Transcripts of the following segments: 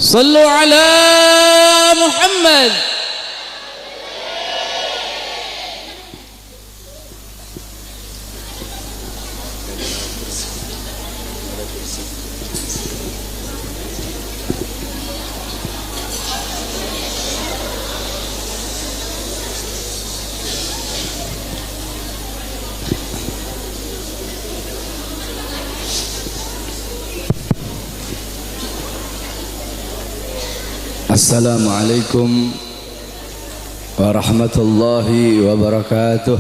صلوا على محمد. Assalamualaikum warahmatullahi wabarakatuh.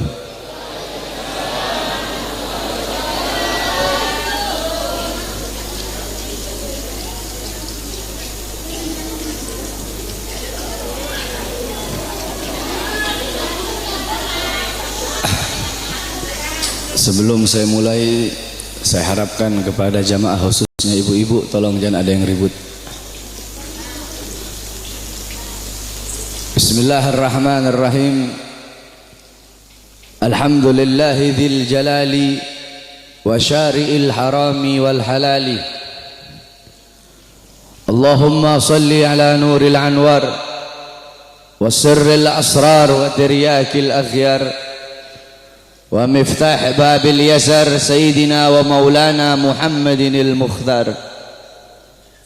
Sebelum saya mulai, saya harapkan kepada jamaah khususnya ibu-ibu, tolong jangan ada yang ribut. Bismillahirrahmanirrahim. Alhamdulillahi dzil jalali wa syari'il harami wal halali. Allahumma salli ala nuril anwar wa sirril asrar wa tiryakil aghyar wa miftah babil yasar sayyidina wa maulana Muhammadinil mukhdar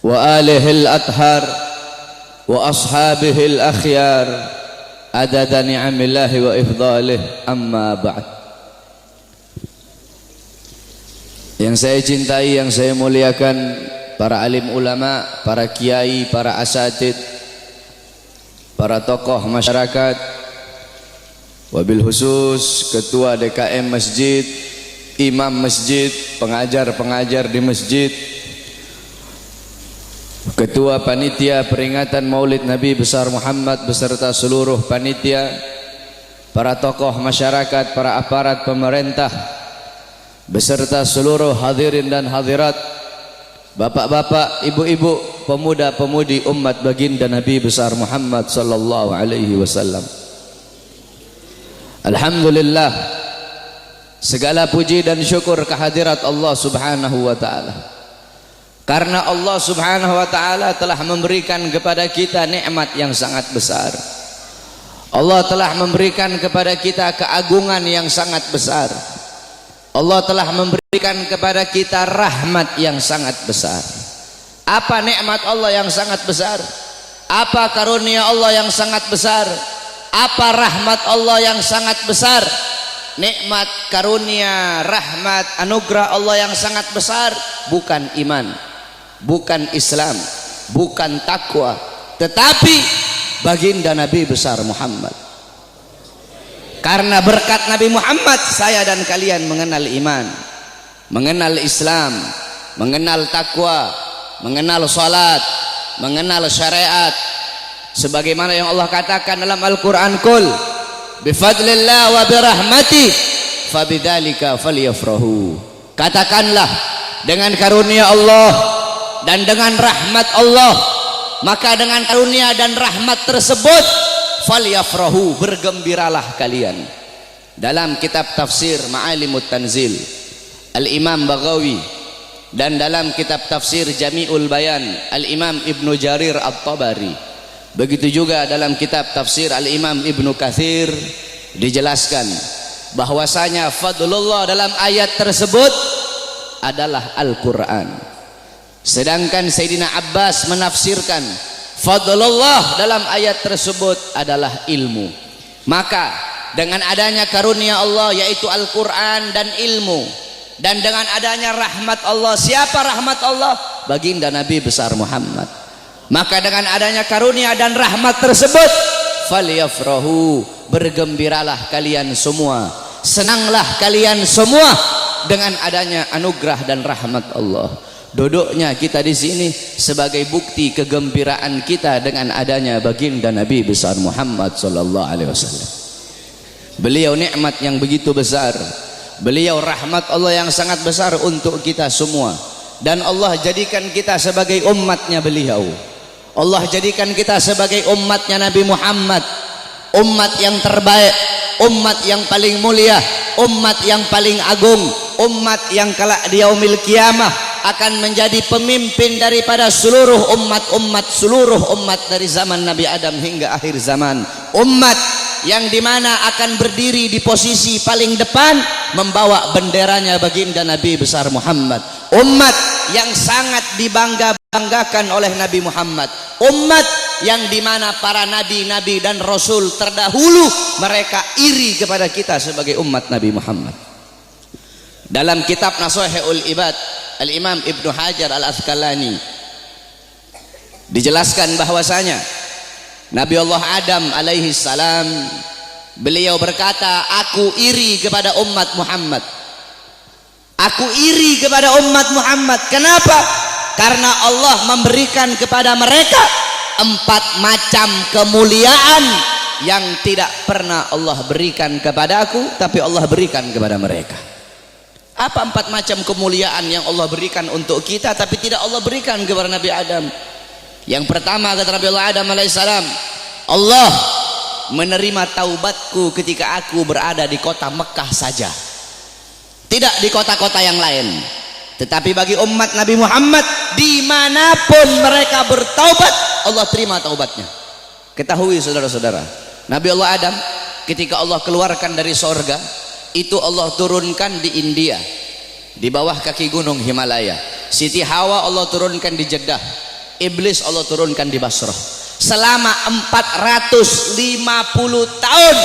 wa alihil athhar wa ashabihil akhyar adada ni'amillahi wa ifdalih, amma ba'd. Yang saya cintai, yang saya muliakan, para alim ulama, para kiai, para asatid, para tokoh masyarakat, wabil khusus ketua DKM masjid, imam masjid, pengajar-pengajar di masjid, ketua panitia peringatan Maulid Nabi besar Muhammad beserta seluruh panitia, para tokoh masyarakat, para aparat pemerintah beserta seluruh hadirin dan hadirat, bapak-bapak, ibu-ibu, pemuda-pemudi umat baginda Nabi besar Muhammad sallallahu alaihi wasallam. Alhamdulillah, segala puji dan syukur kehadirat Allah Subhanahu wa taala. Karena Allah Subhanahu wa taala telah memberikan kepada kita nikmat yang sangat besar. Allah telah memberikan kepada kita keagungan yang sangat besar. Allah telah memberikan kepada kita rahmat yang sangat besar. Apa nikmat Allah yang sangat besar? Apa karunia Allah yang sangat besar? Apa rahmat Allah yang sangat besar? Nikmat, karunia, rahmat, anugerah Allah yang sangat besar bukan iman, bukan Islam, bukan takwa, tetapi baginda Nabi besar Muhammad. Karena berkat Nabi Muhammad, saya dan kalian mengenal iman, mengenal Islam, mengenal takwa, mengenal salat, mengenal syariat. Sebagaimana yang Allah katakan dalam Al-Quran, Qul bifadlillah wa birahmati fabidzalika falyafrahu. Katakanlah, dengan karunia Allah dan dengan rahmat Allah, maka dengan karunia dan rahmat tersebut falyafrahu, bergembiralah kalian. Dalam kitab tafsir Ma'alimut Tanzil Al-Imam Baghawi, dan dalam kitab tafsir Jami'ul Bayan Al-Imam Ibnu Jarir At-Tabari, begitu juga dalam kitab tafsir Al-Imam Ibnu Katsir, dijelaskan bahwasanya fadlullah dalam ayat tersebut adalah Al-Quran. Sedangkan Sayyidina Abbas menafsirkan fadlullah dalam ayat tersebut adalah ilmu. Maka dengan adanya karunia Allah yaitu Al-Quran dan ilmu, dan dengan adanya rahmat Allah, siapa rahmat Allah? Baginda Nabi besar Muhammad. Maka dengan adanya karunia dan rahmat tersebut falyafrahu, bergembiralah kalian semua, senanglah kalian semua dengan adanya anugerah dan rahmat Allah. Duduknya kita di sini sebagai bukti kegembiraan kita dengan adanya baginda Nabi besar Muhammad sallallahu alaihi wasallam. Beliau nikmat yang begitu besar, beliau rahmat Allah yang sangat besar untuk kita semua, dan Allah jadikan kita sebagai umatnya beliau. Allah jadikan kita sebagai umatnya Nabi Muhammad, umat yang terbaik, umat yang paling mulia, umat yang paling agung, umat yang kelak di yaumil kiamah akan menjadi pemimpin daripada seluruh umat dari zaman Nabi Adam hingga akhir zaman. Umat yang dimana akan berdiri di posisi paling depan membawa benderanya baginda Nabi besar Muhammad. Umat yang sangat dibanggakan oleh Nabi Muhammad. Umat yang dimana para nabi-nabi dan rasul terdahulu mereka iri kepada kita sebagai umat Nabi Muhammad. Dalam kitab Nashihul Ibad, Al-Imam Ibnu Hajar Al-Asqalani dijelaskan bahwasanya Nabi Allah Adam alaihi salam beliau berkata, aku iri kepada umat Muhammad. Aku iri kepada umat Muhammad. Kenapa? Karena Allah memberikan kepada mereka 4 macam kemuliaan yang tidak pernah Allah berikan kepada aku, tapi Allah berikan kepada mereka. Apa 4 macam kemuliaan yang Allah berikan untuk kita tapi tidak Allah berikan kepada Nabi Adam? Yang pertama kata Nabi Allah Adam alaihissalam, Allah menerima taubatku ketika aku berada di kota Mekah saja, tidak di kota-kota yang lain. Tetapi bagi umat Nabi Muhammad dimanapun mereka bertaubat, Allah terima taubatnya. Ketahui saudara-saudara, Nabi Allah Adam ketika Allah keluarkan dari sorga, itu Allah turunkan di India, di bawah kaki gunung Himalaya. Siti Hawa Allah turunkan di Jeddah, Iblis Allah turunkan di Basrah. Selama 450 tahun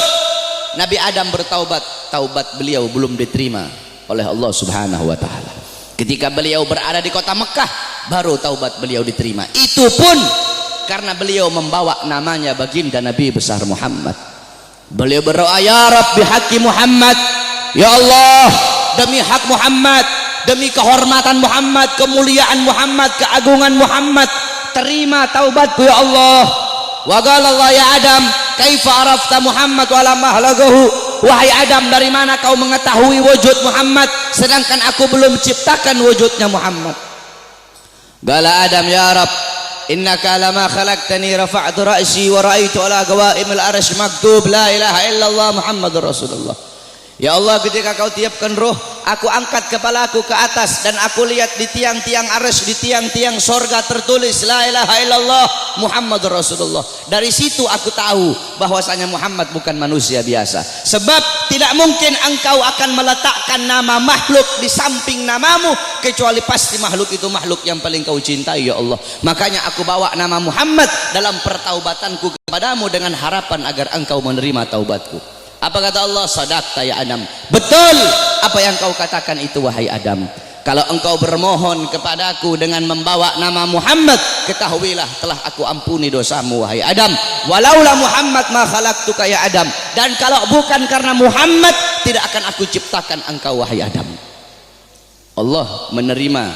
Nabi Adam bertaubat, taubat beliau belum diterima oleh Allah Subhanahu wa taala. Ketika beliau berada di kota Mekah, baru taubat beliau diterima. Itu pun karena beliau membawa namanya baginda Nabi besar Muhammad. Beliau berdoa, ya Rabb bihaqqi Muhammad, ya Allah, demi hak Muhammad, demi kehormatan Muhammad, kemuliaan Muhammad, keagungan Muhammad, terima taubatku ya Allah. Wa qala Allah ya Adam, kaifa arafta Muhammad wa lam ahlagahu? Wahai Adam, dari mana kau mengetahui wujud Muhammad sedangkan aku belum ciptakan wujudnya Muhammad? Qala Adam, ya Rabb, innaka lama khalaqtani rafa'tu ra'si wa ra'aitu ala qawaimil arsy maktub la ilaha illallah Muhammadur Rasulullah. Ya Allah, ketika kau tiupkan ruh, aku angkat kepalaku ke atas dan aku lihat di tiang-tiang arsy, di tiang-tiang sorga tertulis la ilaha illallah Muhammadur Rasulullah. Dari situ aku tahu bahwasanya Muhammad bukan manusia biasa. Sebab tidak mungkin engkau akan meletakkan nama makhluk di samping namamu, kecuali pasti makhluk itu makhluk yang paling kau cintai ya Allah. Makanya aku bawa nama Muhammad dalam pertaubatanku kepadamu dengan harapan agar engkau menerima taubatku. Apa kata Allah? Sadaqta ya Adam, betul apa yang kau katakan itu wahai Adam. Kalau engkau bermohon kepadaku dengan membawa nama Muhammad, ketahuilah telah aku ampuni dosamu wahai Adam. Walaula Muhammad ma khalaqtuka ya Adam, dan kalau bukan karena Muhammad tidak akan aku ciptakan engkau wahai Adam. Allah menerima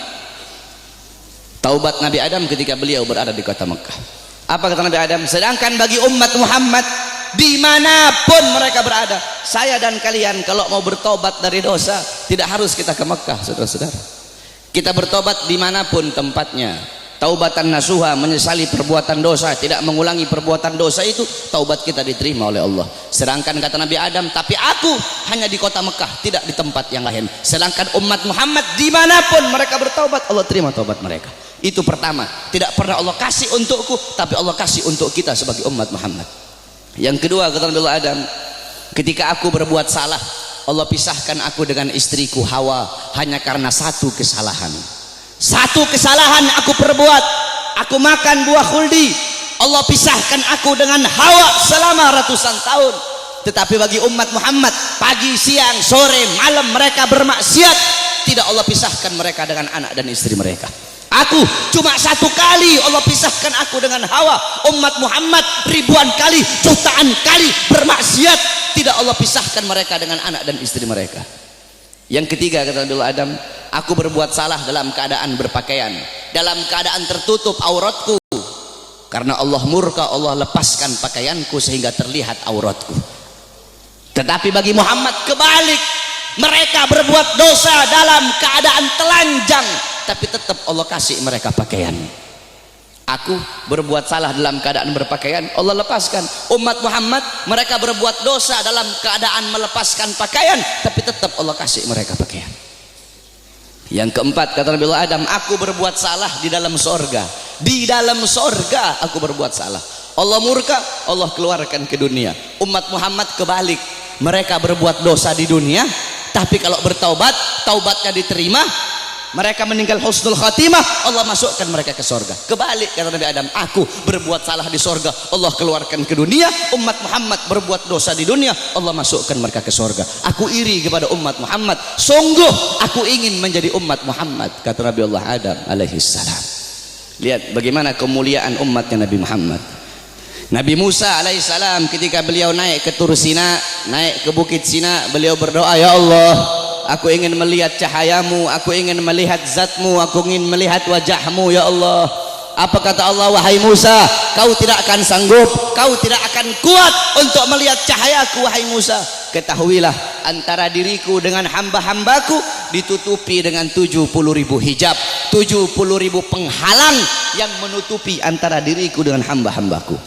taubat Nabi Adam ketika beliau berada di kota Mekah. Apa kata Nabi Adam? Sedangkan bagi umat Muhammad dimanapun mereka berada, saya dan kalian kalau mau bertobat dari dosa tidak harus kita ke Mekah, saudara-saudara. Kita bertobat dimanapun tempatnya. Taubatan nasuha, menyesali perbuatan dosa, tidak mengulangi perbuatan dosa, itu taubat kita diterima oleh Allah. Sedangkan kata Nabi Adam, tapi aku hanya di kota Mekah, tidak di tempat yang lain. Sedangkan umat Muhammad dimanapun mereka bertaubat, Allah terima taubat mereka. Itu pertama, tidak pernah Allah kasih untukku, tapi Allah kasih untuk kita sebagai umat Muhammad. Yang kedua kata Nabi Adam, ketika aku berbuat salah, Allah pisahkan aku dengan istriku Hawa hanya karena satu kesalahan. Satu kesalahan aku perbuat, aku makan buah khuldi, Allah pisahkan aku dengan Hawa selama ratusan tahun. Tetapi bagi umat Muhammad, pagi, siang, sore, malam mereka bermaksiat, tidak Allah pisahkan mereka dengan anak dan istri mereka. Aku cuma satu kali Allah pisahkan aku dengan Hawa. Umat Muhammad ribuan kali, jutaan kali bermaksiat, tidak Allah pisahkan mereka dengan anak dan istri mereka. Yang ketiga kata Nabi Adam, aku berbuat salah dalam keadaan berpakaian, dalam keadaan tertutup auratku. Karena Allah murka, Allah lepaskan pakaianku sehingga terlihat auratku. Tetapi bagi Muhammad kebalik, mereka berbuat dosa dalam keadaan telanjang, tapi tetap Allah kasih mereka pakaian. Aku berbuat salah dalam keadaan berpakaian, Allah lepaskan. Umat Muhammad mereka berbuat dosa dalam keadaan melepaskan pakaian, tapi tetap Allah kasih mereka pakaian. Yang keempat kata Nabi Allah Adam, aku berbuat salah di dalam sorga. Di dalam sorga aku berbuat salah. Allah murka, Allah keluarkan ke dunia. Umat Muhammad kebalik, mereka berbuat dosa di dunia, tapi kalau bertaubat, taubatnya diterima, mereka meninggal husnul khatimah, Allah masukkan mereka ke sorga. Kebalik kata Nabi Adam, aku berbuat salah di sorga, Allah keluarkan ke dunia. Umat Muhammad berbuat dosa di dunia, Allah masukkan mereka ke sorga. Aku iri kepada umat Muhammad, sungguh aku ingin menjadi umat Muhammad, kata Nabi Allah Adam alaihissalam. Lihat bagaimana kemuliaan umatnya Nabi Muhammad. Nabi Musa alaihissalam ketika beliau naik ke Tur Sina, naik ke Bukit Sina, beliau berdoa, ya Allah, aku ingin melihat cahayamu, aku ingin melihat zatmu, aku ingin melihat wajahmu ya Allah. Apa kata Allah? Wahai Musa, kau tidak akan sanggup, kau tidak akan kuat untuk melihat cahayaku wahai Musa. Ketahuilah, antara diriku dengan hamba-hambaku ditutupi dengan 70.000 hijab, 70.000 penghalang yang menutupi antara diriku dengan hamba-hambaku.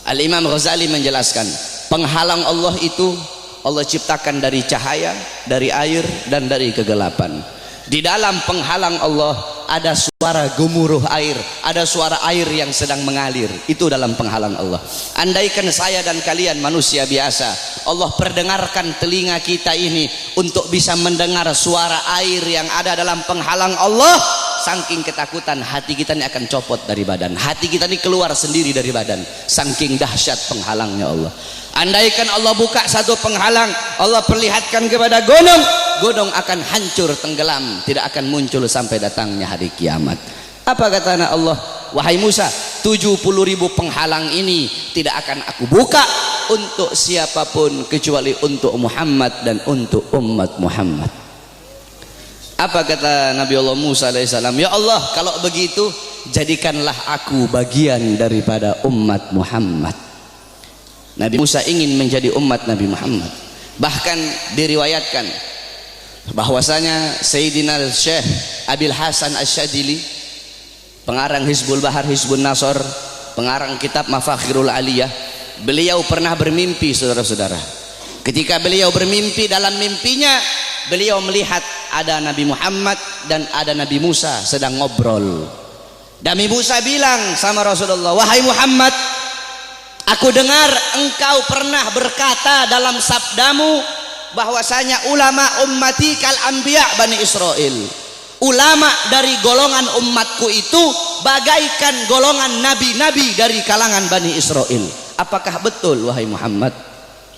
Al-Imam Ghazali menjelaskan, penghalang Allah itu Allah ciptakan dari cahaya, dari air, dan dari kegelapan. Di dalam penghalang Allah ada suara gemuruh air, ada suara air yang sedang mengalir. Itu dalam penghalang Allah. Andaikan saya dan kalian manusia biasa, Allah perdengarkan telinga kita ini untuk bisa mendengar suara air yang ada dalam penghalang Allah, saking ketakutan hati kita ini akan copot dari badan, hati kita ini keluar sendiri dari badan, saking dahsyat penghalangnya Allah. Andaikan Allah buka satu penghalang, Allah perlihatkan kepada gunung, gunung akan hancur tenggelam, tidak akan muncul sampai datangnya hari kiamat. Apa kata Allah? Wahai Musa, 70.000 penghalang ini tidak akan aku buka untuk siapapun kecuali untuk Muhammad dan untuk umat Muhammad. Apa kata Nabi Allah Musa alaihissalam? Ya Allah, kalau begitu jadikanlah aku bagian daripada umat Muhammad. Nabi Musa ingin menjadi umat Nabi Muhammad. Bahkan diriwayatkan bahwasanya Sayyidina Syekh Abil Hasan Asyadili, pengarang Hizbul Bahar, Hizbun Nasr, pengarang kitab Mafakhirul Aliyah, beliau pernah bermimpi, saudara-saudara. Ketika beliau bermimpi, dalam mimpinya beliau melihat ada Nabi Muhammad dan ada Nabi Musa sedang ngobrol. Nabi Musa bilang sama Rasulullah, wahai Muhammad, aku dengar engkau pernah berkata dalam sabdamu bahwasanya ulama ummati kal anbiya Bani Israel. Ulama dari golongan umatku itu bagaikan golongan nabi-nabi dari kalangan Bani Israel. Apakah betul wahai Muhammad?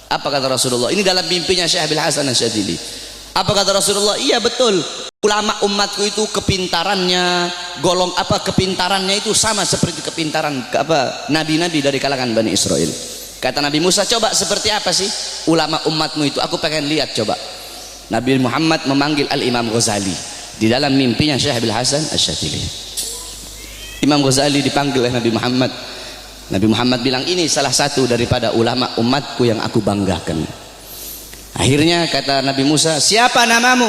Apa kata Rasulullah? Ini dalam mimpinya Syekh Abil Hasan Asyadili. Apa kata Rasulullah? Iya betul. Ulama umatku itu kepintarannya, kepintarannya itu sama seperti kepintaran nabi-nabi dari kalangan Bani Israel. Kata Nabi Musa, coba seperti apa sih ulama umatmu itu? Aku pengen lihat coba. Nabi Muhammad memanggil Al-Imam Ghazali di dalam mimpinya Syekh Abil Hasan Asyadili. Imam Ghazali dipanggil oleh Nabi Muhammad. Nabi Muhammad bilang, ini salah satu daripada ulama umatku yang aku banggakan. Akhirnya kata Nabi Musa, siapa namamu?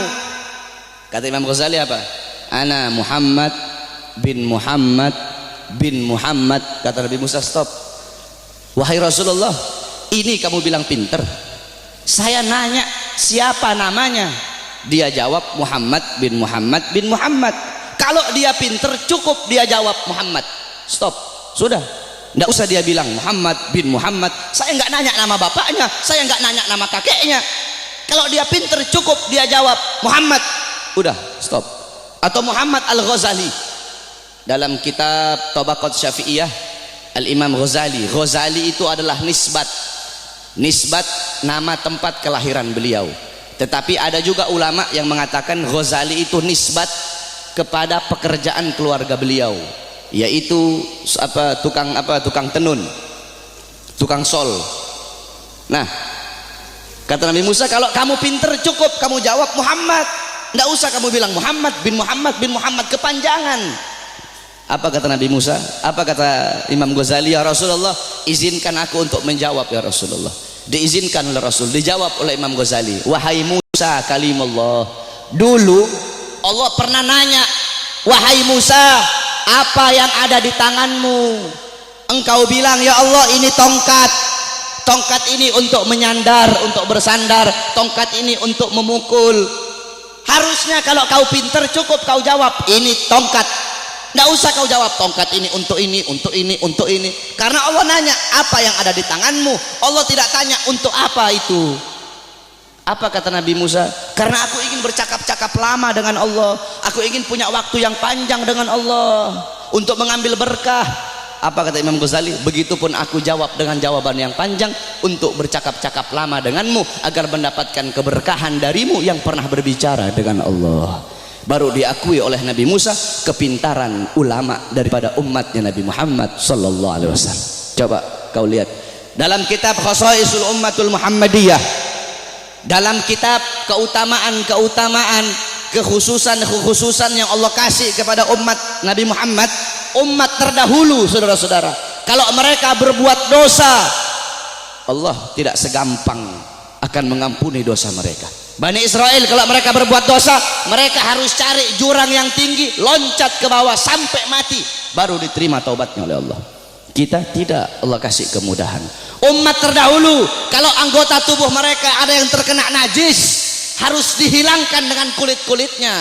Kata Imam Ghazali apa? Ana Muhammad bin Muhammad bin Muhammad. Kata Nabi Musa, stop. Wahai Rasulullah, ini kamu bilang pinter. Saya nanya siapa namanya? Dia jawab Muhammad bin Muhammad bin Muhammad. Kalau dia pinter cukup dia jawab Muhammad. Stop. Sudah. Tidak usah dia bilang Muhammad bin Muhammad. Saya nggak nanya nama bapaknya, saya nggak nanya nama kakeknya. Kalau dia pinter cukup dia jawab Muhammad. Udah, stop. Atau Muhammad Al-Ghazali dalam kitab Tabaqat Syafi'iyah, Al-Imam Ghazali. Ghazali itu adalah nisbat nama tempat kelahiran beliau. Tetapi ada juga ulama yang mengatakan Ghazali itu nisbat kepada pekerjaan keluarga beliau, yaitu tukang tenun, tukang sol. Nah, kata Nabi Musa, kalau kamu pinter cukup kamu jawab Muhammad, tidak usah kamu bilang Muhammad bin Muhammad bin Muhammad, kepanjangan. Apa kata Nabi Musa? Apa kata Imam Ghazali? Ya Rasulullah, izinkan aku untuk menjawab ya Rasulullah. Diizinkan oleh Rasul, dijawab oleh Imam Ghazali, wahai Musa kalimullah. Dulu Allah pernah nanya, wahai Musa, apa yang ada di tanganmu? Engkau bilang, ya Allah, ini tongkat. Tongkat ini untuk menyandar, untuk bersandar. Tongkat ini untuk memukul. Harusnya kalau kau pinter cukup kau jawab ini tongkat. Nggak usah kau jawab tongkat ini untuk ini, untuk ini, untuk ini. Karena Allah nanya apa yang ada di tanganmu. Allah tidak tanya untuk apa itu. Apa kata Nabi Musa? Karena aku ingin bercakap-cakap lama dengan Allah. Aku ingin punya waktu yang panjang dengan Allah untuk mengambil berkah. Apa kata Imam Ghazali? Begitupun aku jawab dengan jawaban yang panjang untuk bercakap-cakap lama denganmu agar mendapatkan keberkahan darimu yang pernah berbicara dengan Allah. Baru diakui oleh Nabi Musa kepintaran ulama daripada umatnya Nabi Muhammad sallallahu alaihi wasallam. Coba kau lihat dalam kitab Khasaisul Ummatul Muhammadiyah, dalam kitab keutamaan-keutamaan, kekhususan yang Allah kasih kepada umat Nabi Muhammad, umat terdahulu, saudara-saudara, kalau mereka berbuat dosa, Allah tidak segampang akan mengampuni dosa mereka. Bani Israel kalau mereka berbuat dosa, mereka harus cari jurang yang tinggi, loncat ke bawah sampai mati, baru diterima taubatnya oleh Allah. Kita tidak, Allah kasih kemudahan. Umat terdahulu kalau anggota tubuh mereka ada yang terkena najis, harus dihilangkan dengan kulit-kulitnya.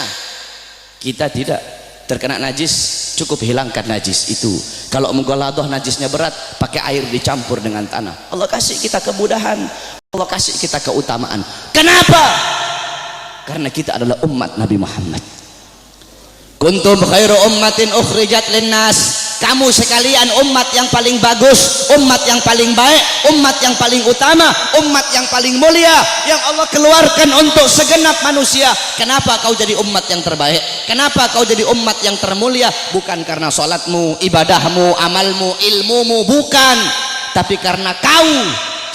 Kita tidak, terkena najis cukup hilangkan najis itu. Kalau menggoladoh najisnya berat, pakai air dicampur dengan tanah. Allah kasih kita kemudahan, Allah kasih kita keutamaan. Kenapa? Karena kita adalah umat Nabi Muhammad. Kuntum khairu ummatin ukhrijat linnas. Kamu sekalian umat yang paling bagus, umat yang paling baik, umat yang paling utama, umat yang paling mulia yang Allah keluarkan untuk segenap manusia. Kenapa kau jadi umat yang terbaik? Kenapa kau jadi umat yang termulia? Bukan karena salatmu, ibadahmu, amalmu, ilmumu, bukan. Tapi karena kau,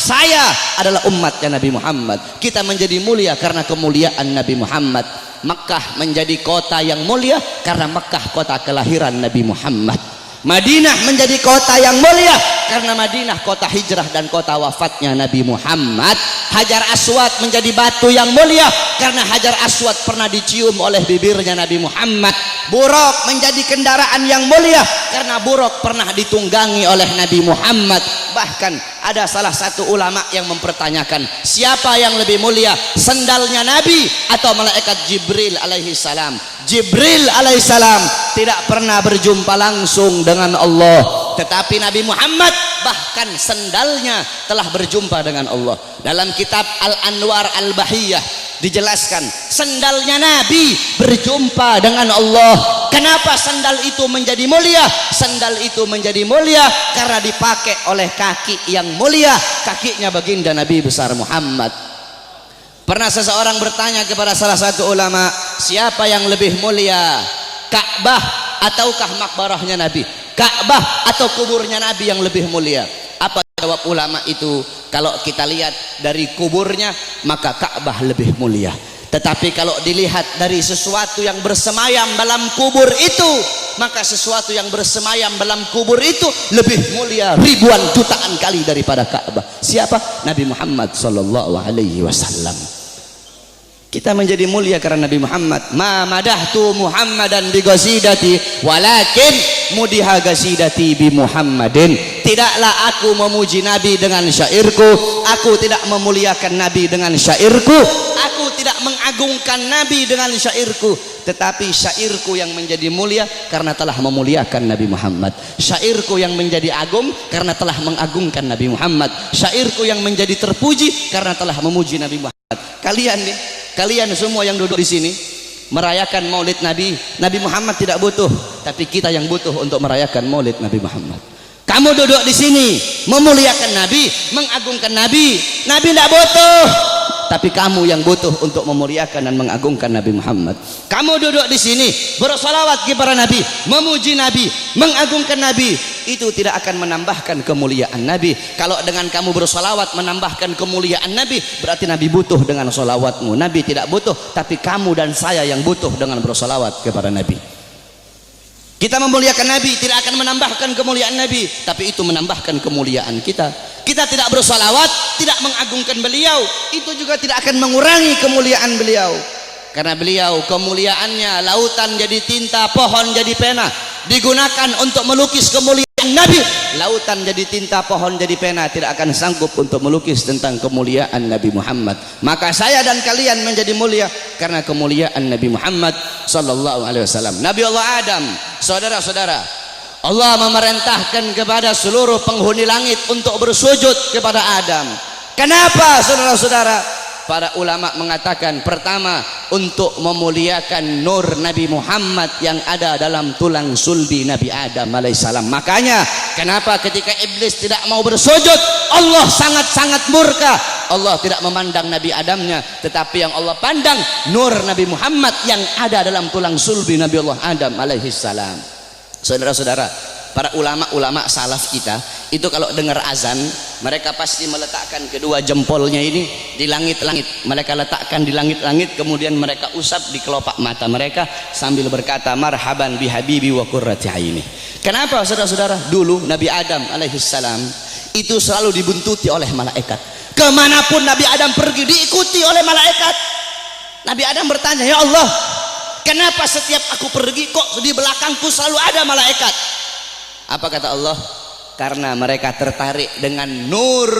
saya adalah umatnya Nabi Muhammad. Kita menjadi mulia karena kemuliaan Nabi Muhammad. Makkah menjadi kota yang mulia karena Makkah kota kelahiran Nabi Muhammad. Madinah menjadi kota yang mulia karena Madinah kota hijrah dan kota wafatnya Nabi Muhammad. Hajar Aswad menjadi batu yang mulia karena Hajar Aswad pernah dicium oleh bibirnya Nabi Muhammad. Buraq menjadi kendaraan yang mulia karena Buraq pernah ditunggangi oleh Nabi Muhammad. Bahkan ada salah satu ulama yang mempertanyakan, siapa yang lebih mulia, sendalnya Nabi atau malaikat Jibril alaihi salam? Jibril alaihi salam tidak pernah berjumpa langsung dengan Allah, tetapi Nabi Muhammad bahkan sendalnya telah berjumpa dengan Allah. Dalam kitab Al-Anwar Al-Bahiyah dijelaskan sendalnya Nabi berjumpa dengan Allah. Kenapa sandal itu menjadi mulia? Sandal itu menjadi mulia karena dipakai oleh kaki yang mulia, kakinya baginda Nabi besar Muhammad. Pernah seseorang bertanya kepada salah satu ulama, siapa yang lebih mulia, Ka'bah ataukah makbarahnya Nabi? Ka'bah atau kuburnya Nabi yang lebih mulia? Apa jawab ulama itu? Kalau kita lihat dari kuburnya, maka Ka'bah lebih mulia. Tetapi kalau dilihat dari sesuatu yang bersemayam dalam kubur itu, maka sesuatu yang bersemayam dalam kubur itu lebih mulia ribuan jutaan kali daripada Ka'bah. Siapa? Nabi Muhammad sallallahu alaihi wasallam. Kita menjadi mulia karena Nabi Muhammad. Ma madahtu Muhammadan bi ghasidati walakin mudiha ghasidati bi Muhammadin. Tidaklah aku memuji Nabi dengan syairku, aku tidak memuliakan Nabi dengan syairku, aku tidak mengagungkan Nabi dengan syairku, tetapi syairku yang menjadi mulia karena telah memuliakan Nabi Muhammad. Syairku yang menjadi agung karena telah mengagungkan Nabi Muhammad. Syairku yang menjadi terpuji karena telah memuji Nabi Muhammad. Kalian nih, kalian semua yang duduk di sini merayakan Maulid Nabi. Nabi Muhammad tidak butuh, tapi kita yang butuh untuk merayakan Maulid Nabi Muhammad. Kamu duduk di sini memuliakan Nabi, mengagungkan Nabi. Nabi tidak butuh, tapi kamu yang butuh untuk memuliakan dan mengagungkan Nabi Muhammad. Kamu duduk di sini bersolawat kepada Nabi, memuji Nabi, mengagungkan Nabi. Itu tidak akan menambahkan kemuliaan Nabi. Kalau dengan kamu bersolawat menambahkan kemuliaan Nabi, berarti Nabi butuh dengan solawatmu. Nabi tidak butuh, tapi kamu dan saya yang butuh dengan bersolawat kepada Nabi. Kita memuliakan Nabi tidak akan menambahkan kemuliaan Nabi, tapi itu menambahkan kemuliaan kita. Kita tidak bersolawat, tidak mengagungkan beliau, itu juga tidak akan mengurangi kemuliaan beliau. Karena beliau kemuliaannya lautan jadi tinta, pohon jadi pena, digunakan untuk melukis kemuliaan Nabi, lautan jadi tinta, pohon jadi pena, tidak akan sanggup untuk melukis tentang kemuliaan Nabi Muhammad. Maka saya dan kalian menjadi mulia karena kemuliaan Nabi Muhammad sallallahu alaihi wasallam. Nabi Allah Adam, saudara-saudara, Allah memerintahkan kepada seluruh penghuni langit untuk bersujud kepada Adam. Kenapa, saudara-saudara? Para ulama mengatakan, pertama, untuk memuliakan nur Nabi Muhammad yang ada dalam tulang sulbi Nabi Adam alaihissalam. Makanya kenapa ketika iblis tidak mau bersujud, Allah sangat-sangat murka. Allah tidak memandang Nabi Adamnya, tetapi yang Allah pandang nur Nabi Muhammad yang ada dalam tulang sulbi Nabi Allah Adam alaihissalam. Saudara-saudara, para ulama-ulama salaf kita itu kalau dengar azan, mereka pasti meletakkan kedua jempolnya ini di langit-langit. Mereka letakkan di langit-langit, kemudian mereka usap di kelopak mata mereka sambil berkata, marhaban bihabibi wa qurrati aini. Kenapa, saudara-saudara? Dulu Nabi Adam alaihissalam itu selalu dibuntuti oleh malaikat. Kemanapun Nabi Adam pergi diikuti oleh malaikat. Nabi Adam bertanya, ya Allah, kenapa setiap aku pergi kok di belakangku selalu ada malaikat? Apa kata Allah? Karena mereka tertarik dengan nur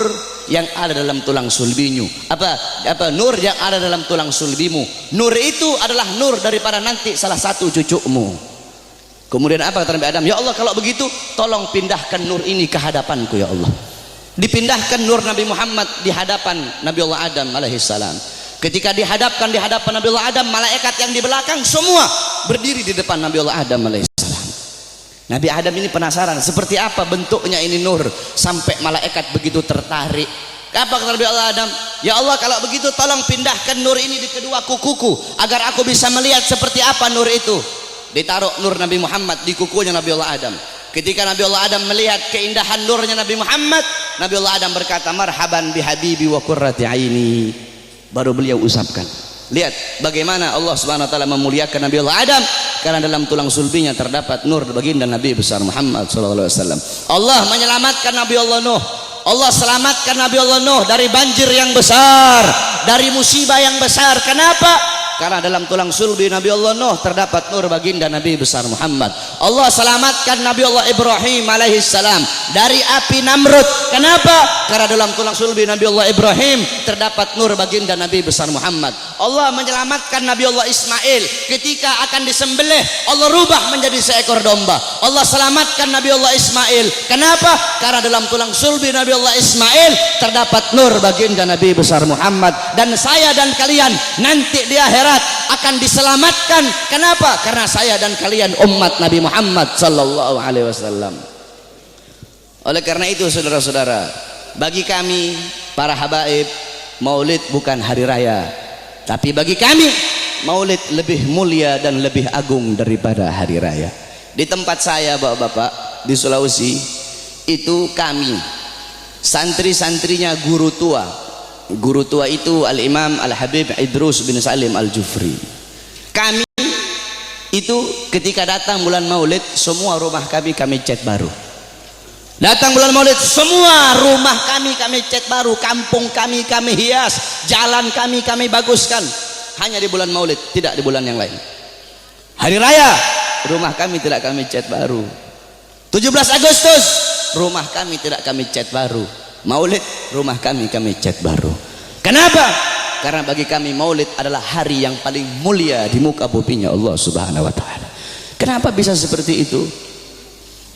yang ada dalam tulang sulbimu. Apa nur yang ada dalam tulang sulbimu? Nur itu adalah nur daripada nanti salah satu cucumu. Kemudian apa kata Nabi Adam? Ya Allah, kalau begitu tolong pindahkan nur ini ke hadapanku ya Allah. Dipindahkan nur Nabi Muhammad di hadapan Nabi Allah Adam alaihissalam. Ketika dihadapkan di hadapan Nabi Allah Adam, malaikat yang di belakang semua berdiri di depan Nabi Allah Adam alaihissalam. Nabi Adam ini penasaran seperti apa bentuknya ini nur sampai malaikat begitu tertarik. Apa kata Nabi Allah Adam? Ya Allah, kalau begitu tolong pindahkan nur ini di kedua kukuku agar aku bisa melihat seperti apa nur itu. Ditaruh nur Nabi Muhammad di kukunya Nabi Allah Adam. Ketika Nabi Allah Adam melihat keindahan nurnya Nabi Muhammad, Nabi Allah Adam berkata, marhaban bihabibi wa qurrati aini. Baru beliau usapkan. Lihat bagaimana Allah Subhanahu wa taala memuliakan Nabi Allah Adam, karena dalam tulang sulbinya terdapat nur baginda Nabi besar Muhammad sallallahu alaihi wasallam. Allah menyelamatkan Nabi Allah Nuh. Allah selamatkan Nabi Allah Nuh dari banjir yang besar, dari musibah yang besar. Kenapa? Karena dalam tulang sulbi Nabi Allah Nuh terdapat nur baginda Nabi besar Muhammad. Allah selamatkan Nabi Allah Ibrahim alaihissalam dari api Namrud. Kenapa? Karena dalam tulang sulbi Nabi Allah Ibrahim terdapat nur baginda Nabi besar Muhammad. Allah menyelamatkan Nabi Allah Ismail ketika akan disembelih, Allah rubah menjadi seekor domba. Allah selamatkan Nabi Allah Ismail. Kenapa? Karena dalam tulang sulbi Nabi Allah Ismail terdapat nur baginda Nabi besar Muhammad. Dan saya dan kalian nanti di akhirat akan diselamatkan. Kenapa? Karena saya dan kalian umat Nabi Muhammad sallallahu alaihi wasallam. Oleh karena itu, saudara-saudara, bagi kami para habaib, Maulid bukan hari raya, tapi bagi kami Maulid lebih mulia dan lebih agung daripada hari raya. Di tempat saya, bapak-bapak, di Sulawesi itu kami santri-santrinya guru tua. Guru tua itu Al-Imam Al-Habib Idrus bin Salim Al-Jufri. Kami itu ketika datang bulan Maulid, semua rumah kami cat baru. Datang bulan Maulid, semua rumah kami cat baru, kampung kami hias, jalan kami baguskan. Hanya di bulan Maulid, tidak di bulan yang lain. Hari raya, rumah kami tidak cat baru. 17 Agustus, rumah kami tidak cat baru. Maulid, rumah kami cat baru. Kenapa? Karena bagi kami Maulid adalah hari yang paling mulia di muka buminya Allah Subhanahu wa taala. Kenapa bisa seperti itu?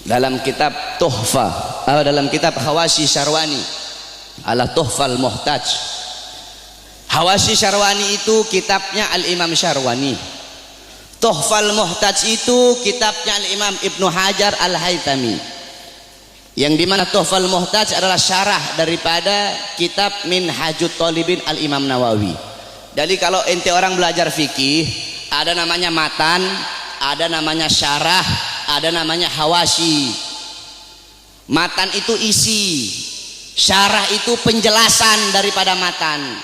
Dalam kitab Tuhfa, dalam kitab Hawashi Syarwani ala Tuhfal Muhtaj. Hawashi Syarwani itu kitabnya Al-Imam Syarwani. Tuhfal Muhtaj itu kitabnya Al-Imam Ibnu Hajar Al-Haytami. Yang dimana Tuhfal Muhtaj adalah syarah daripada kitab Minhajut Talibin Al-Imam Nawawi. Jadi kalau ente orang belajar fikih, ada namanya matan, ada namanya syarah, ada namanya hawashi. Matan itu isi, syarah itu penjelasan daripada matan,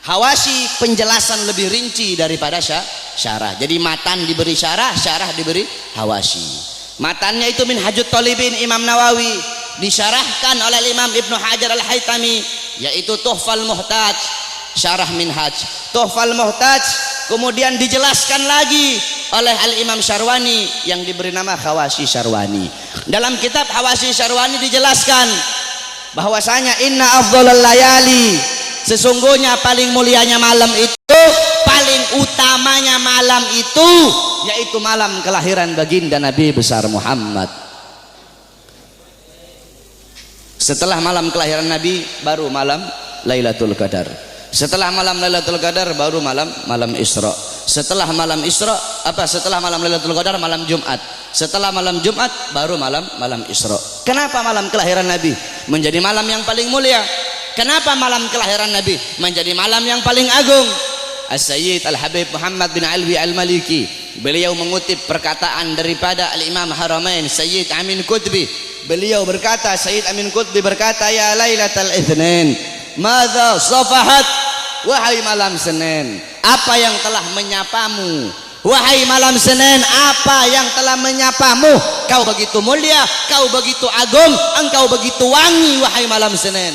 hawashi penjelasan lebih rinci daripada syarah. Jadi matan diberi syarah, syarah diberi hawashi. Matannya itu Minhajut Talibin Imam Nawawi, disyarahkan oleh Imam Ibnu Hajar Al-Haytami, yaitu Tuhfal Muhtaj, syarah Minhaj. Tuhfal Muhtaj kemudian dijelaskan lagi oleh Al-Imam Syarwani yang diberi nama Khawashi Syarwani. Dalam kitab Khawashi Syarwani dijelaskan bahwasanya inna afdhalal layali, sesungguhnya paling mulianya malam itu, paling utamanya malam itu yaitu malam kelahiran baginda Nabi besar Muhammad. Setelah malam kelahiran Nabi baru malam Lailatul Qadar. Setelah malam Lailatul Qadar baru malam Isra. Setelah malam Isra setelah malam Lailatul Qadar malam Jumat. Setelah malam Jumat baru malam Isra. Kenapa malam kelahiran Nabi menjadi malam yang paling mulia? Kenapa malam kelahiran Nabi menjadi malam yang paling agung? As-Sayyid Al-Habib Muhammad bin Alwi Al-Maliki, beliau mengutip perkataan daripada Al-Imam Haramain Sayyid Amin Qutbi. Beliau berkata, Sayyid Amin Qutbi berkata, ya Lailatul Itsnin, madza safahat, wahai malam Senin, apa yang telah menyapamu? Wahai malam Senin, apa yang telah menyapamu? Kau begitu mulia, kau begitu agung, engkau begitu wangi, wahai malam Senin.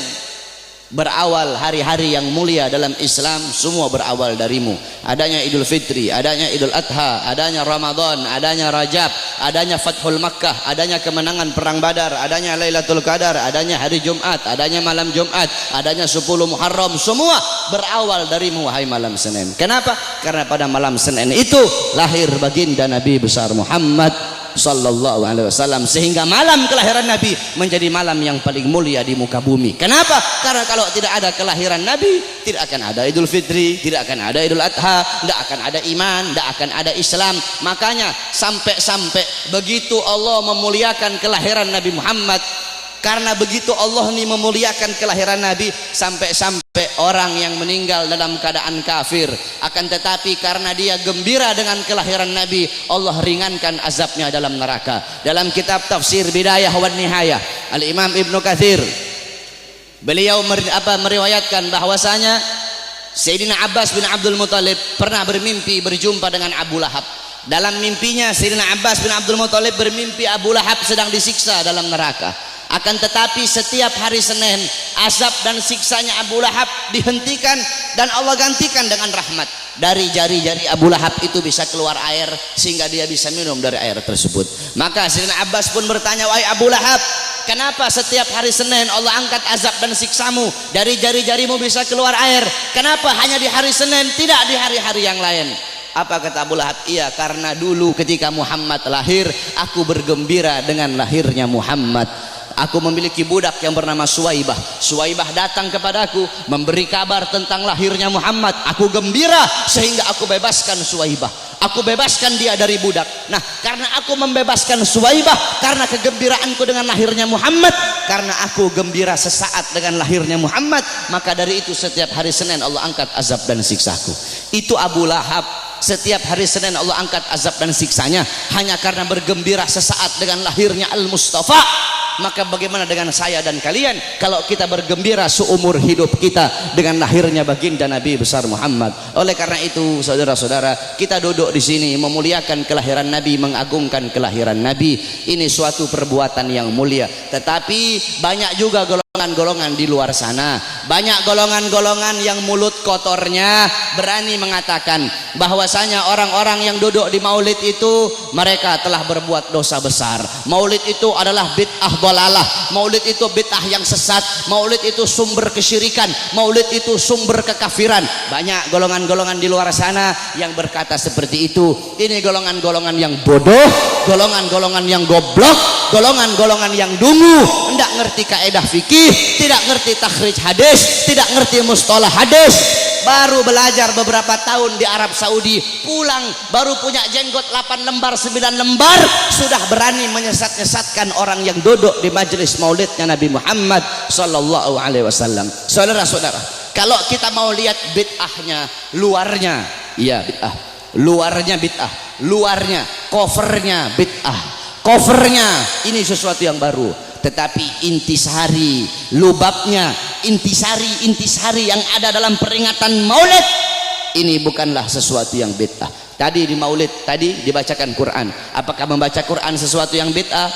Berawal hari-hari yang mulia dalam Islam semua berawal darimu. Adanya Idul Fitri, adanya Idul Adha, adanya Ramadan, adanya Rajab, adanya Fathul Makkah, adanya kemenangan perang Badar, adanya Lailatul Qadar, adanya hari Jumat, adanya malam Jumat, adanya 10 Muharram, semua berawal darimu wahai malam Senin. Kenapa? Karena pada malam Senin itu lahir baginda Nabi besar Muhammad sallallahu alaihi wasallam, sehingga malam kelahiran Nabi menjadi malam yang paling mulia di muka bumi. Kenapa? Karena kalau tidak ada kelahiran Nabi, tidak akan ada Idul Fitri, tidak akan ada Idul Adha, tidak akan ada iman, tidak akan ada Islam. Makanya sampai begitu Allah memuliakan kelahiran Nabi Muhammad, karena begitu Allah ini memuliakan kelahiran Nabi, sampai orang yang meninggal dalam keadaan kafir, akan tetapi karena dia gembira dengan kelahiran Nabi, Allah ringankan azabnya dalam neraka. Dalam kitab Tafsir Bidayah wan Nihayah, Al-Imam Ibnu Katsir beliau meriwayatkan bahwasanya Sayyidina Abbas bin Abdul Muthalib pernah bermimpi berjumpa dengan Abu Lahab. Dalam mimpinya Sayyidina Abbas bin Abdul Muthalib bermimpi Abu Lahab sedang disiksa dalam neraka. Akan tetapi setiap hari Senin azab dan siksanya Abu Lahab dihentikan dan Allah gantikan dengan rahmat. Dari jari-jari Abu Lahab itu bisa keluar air sehingga dia bisa minum dari air tersebut. Maka Sayyidina Abbas pun bertanya, wahai Abu Lahab, kenapa setiap hari Senin Allah angkat azab dan siksamu? Dari jari-jarimu bisa keluar air, kenapa hanya di hari Senin, tidak di hari-hari yang lain? Apa kata Abu Lahab? Iya, karena dulu ketika Muhammad lahir, aku bergembira dengan lahirnya Muhammad. Aku memiliki budak yang bernama Suwaibah. Suwaibah datang kepadaku memberi kabar tentang lahirnya Muhammad. Aku gembira sehingga aku bebaskan Suwaibah. Aku bebaskan dia dari budak. Nah, karena aku membebaskan Suwaibah, karena kegembiraanku dengan lahirnya Muhammad, karena aku gembira sesaat dengan lahirnya Muhammad, maka dari itu setiap hari Senin Allah angkat azab dan siksaku. Itu Abu Lahab. Setiap hari Senin Allah angkat azab dan siksanya hanya karena bergembira sesaat dengan lahirnya Al-Mustafa. Maka bagaimana dengan saya dan kalian kalau kita bergembira seumur hidup kita dengan lahirnya baginda Nabi besar Muhammad? Oleh karena itu saudara-saudara, kita duduk di sini memuliakan kelahiran Nabi, mengagungkan kelahiran Nabi. Ini suatu perbuatan yang mulia. Tetapi banyak juga golongan-golongan di luar sana, banyak golongan-golongan yang mulut kotornya berani mengatakan bahwasanya orang-orang yang duduk di maulid itu mereka telah berbuat dosa besar. Maulid itu adalah bid'ah dhalalah, maulid itu bid'ah yang sesat, maulid itu sumber kesyirikan, maulid itu sumber kekafiran. Banyak golongan-golongan di luar sana yang berkata seperti itu. Ini golongan-golongan yang bodoh, golongan-golongan yang goblok, golongan-golongan yang dungu, tidak ngerti kaidah fikih, tidak ngerti takhrij hadis, tidak ngerti mustalah hadis, baru belajar beberapa tahun di Arab Saudi, pulang baru punya jenggot 8 lembar 9 lembar, sudah berani menyesat-nyesatkan orang yang duduk di majelis maulidnya Nabi Muhammad sallallahu alaihi wasallam. Saudara-saudara, kalau kita mau lihat bid'ahnya, luarnya iya bid'ah, luarnya bid'ah, luarnya covernya bid'ah, covernya ini sesuatu yang baru, tetapi intisari, lubabnya, intisari yang ada dalam peringatan maulid ini bukanlah sesuatu yang bid'ah. Tadi di maulid tadi dibacakan Quran. Apakah membaca Quran sesuatu yang bid'ah?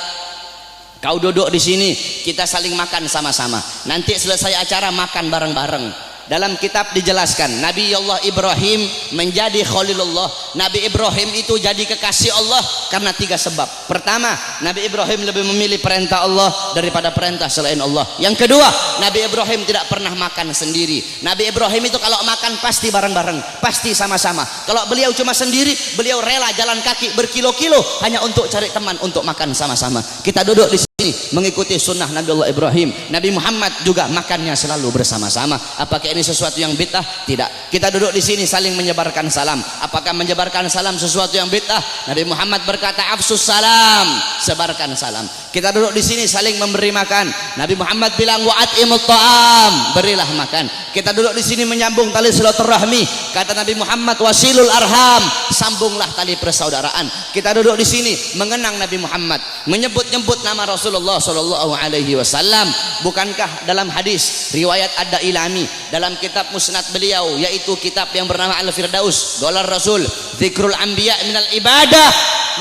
Kau duduk di sini, kita saling makan sama-sama. Nanti selesai acara makan bareng-bareng. Dalam kitab dijelaskan Nabi Allah Ibrahim menjadi Khalilullah. Nabi Ibrahim itu jadi kekasih Allah karena 3 sebab. Pertama, Nabi Ibrahim lebih memilih perintah Allah daripada perintah selain Allah. Yang kedua, Nabi Ibrahim tidak pernah makan sendiri. Nabi Ibrahim itu kalau makan pasti bareng-bareng, pasti sama-sama. Kalau beliau cuma sendiri, beliau rela jalan kaki berkilo-kilo hanya untuk cari teman untuk makan sama-sama. Kita duduk di sini mengikuti sunnah Nabi Allah Ibrahim. Nabi Muhammad juga makannya selalu bersama-sama. Apakah ini sesuatu yang bid'ah? Tidak. Kita duduk di sini saling menyebarkan salam. Apakah menyebarkan salam sesuatu yang bid'ah? Nabi Muhammad berkata, afsus salam, sebarkan salam. Kita duduk di sini saling memberi makan. Nabi Muhammad bilang, wa'atimut ta'am, berilah makan. Kita duduk di sini menyambung tali silaturahmi. Kata Nabi Muhammad, wasilul arham, sambunglah tali persaudaraan. Kita duduk di sini mengenang Nabi Muhammad, menyebut-nyebut nama Rasulullah sallallahu alaihi wasallam. Bukankah dalam hadis riwayat Ad-Dailami dalam kitab musnad beliau, yaitu kitab yang bernama Al-Firdaus, Dolar Rasul, Zikrul Anbiya minal ibadah,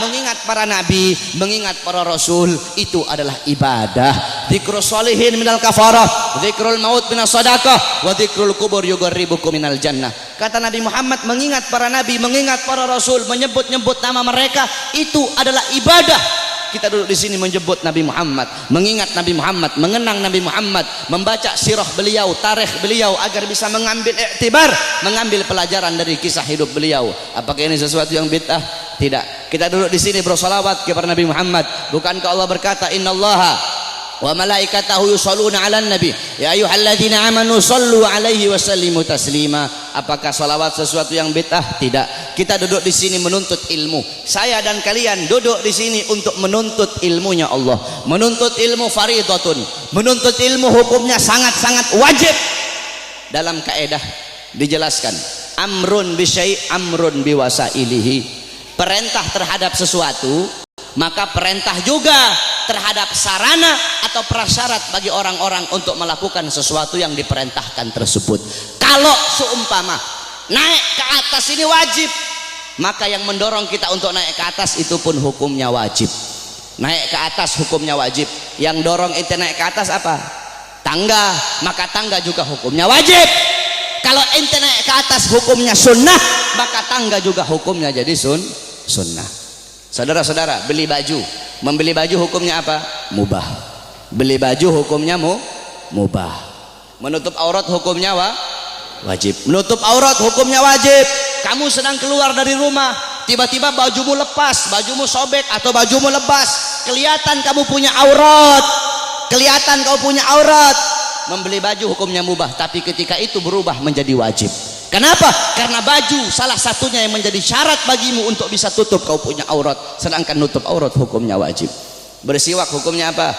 mengingat para nabi, mengingat para rasul itu adalah ibadah. Zikrul sholihin minal kafarah, zikrul maut minas sadaqah, wa zikrul kubur yugarribukum minal jannah. Kata Nabi Muhammad, mengingat para nabi, mengingat para rasul, menyebut-nyebut nama mereka itu adalah ibadah. Kita duduk di sini menyebut Nabi Muhammad, mengingat Nabi Muhammad, mengenang Nabi Muhammad, membaca sirah beliau, tarikh beliau agar bisa mengambil iktibar, mengambil pelajaran dari kisah hidup beliau. Apakah ini sesuatu yang bid'ah? Tidak. Kita duduk di sini bersolawat kepada Nabi Muhammad. Bukankah Allah berkata, innallaha wa malaikatahu yusholluna 'alan nabi ya ayyuhalladzina amanu shollu 'alaihi wa sallimu taslima. Apakah salawat sesuatu yang bid'ah? Tidak. Kita duduk di sini menuntut ilmu. Saya dan kalian duduk di sini untuk menuntut ilmunya Allah. Menuntut ilmu fardhatun. Menuntut ilmu hukumnya sangat-sangat wajib. Dalam kaidah dijelaskan, amrun bisyai' amrun biwasailihi. Perintah terhadap sesuatu, maka perintah juga terhadap sarana atau prasyarat bagi orang-orang untuk melakukan sesuatu yang diperintahkan tersebut. Kalau seumpama naik ke atas ini wajib, maka yang mendorong kita untuk naik ke atas itu pun hukumnya wajib. Naik ke atas hukumnya wajib. Yang dorong ente naik ke atas apa? Tangga, maka tangga juga hukumnya wajib. Kalau ente naik ke atas hukumnya sunnah, maka tangga juga hukumnya jadi sunnah. Saudara-saudara, beli baju, membeli baju hukumnya apa? Mubah. Beli baju hukumnya mubah. Menutup aurat hukumnya wajib. Menutup aurat hukumnya wajib. Kamu sedang keluar dari rumah, tiba-tiba bajumu lepas, bajumu sobek atau bajumu lepas, kelihatan kamu punya aurat. Kelihatan kamu punya aurat. Membeli baju hukumnya mubah, tapi ketika itu berubah menjadi wajib. Kenapa? Karena baju salah satunya yang menjadi syarat bagimu untuk bisa tutup kau punya aurat, sedangkan nutup aurat hukumnya wajib. Bersiwak hukumnya apa?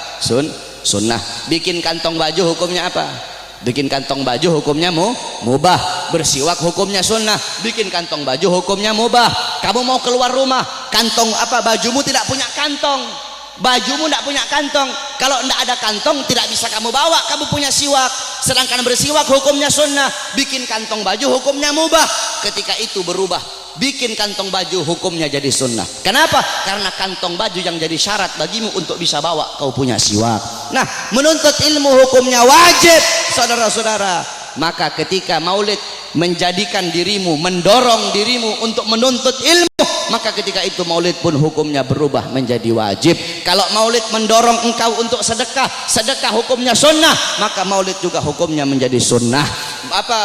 Sunnah. Bikin kantong baju hukumnya apa? Bikin kantong baju hukumnya mubah. Bersiwak hukumnya sunnah. Bikin kantong baju hukumnya mubah. Kamu mau keluar rumah, kantong apa? Bajumu tidak punya kantong. Bajumu tidak punya kantong. Kalau tidak ada kantong tidak bisa kamu bawa. Kamu punya siwak. Sedangkan bersiwak hukumnya sunnah. Bikin kantong baju hukumnya mubah. Ketika itu berubah, bikin kantong baju hukumnya jadi sunnah. Kenapa? Karena kantong baju yang jadi syarat bagimu untuk bisa bawa kau punya siwak. Nah, menuntut ilmu hukumnya wajib, saudara-saudara. Maka ketika maulid menjadikan dirimu, mendorong dirimu untuk menuntut ilmu, maka ketika itu maulid pun hukumnya berubah menjadi wajib. Kalau maulid mendorong engkau untuk sedekah, sedekah hukumnya sunnah, maka maulid juga hukumnya menjadi sunnah.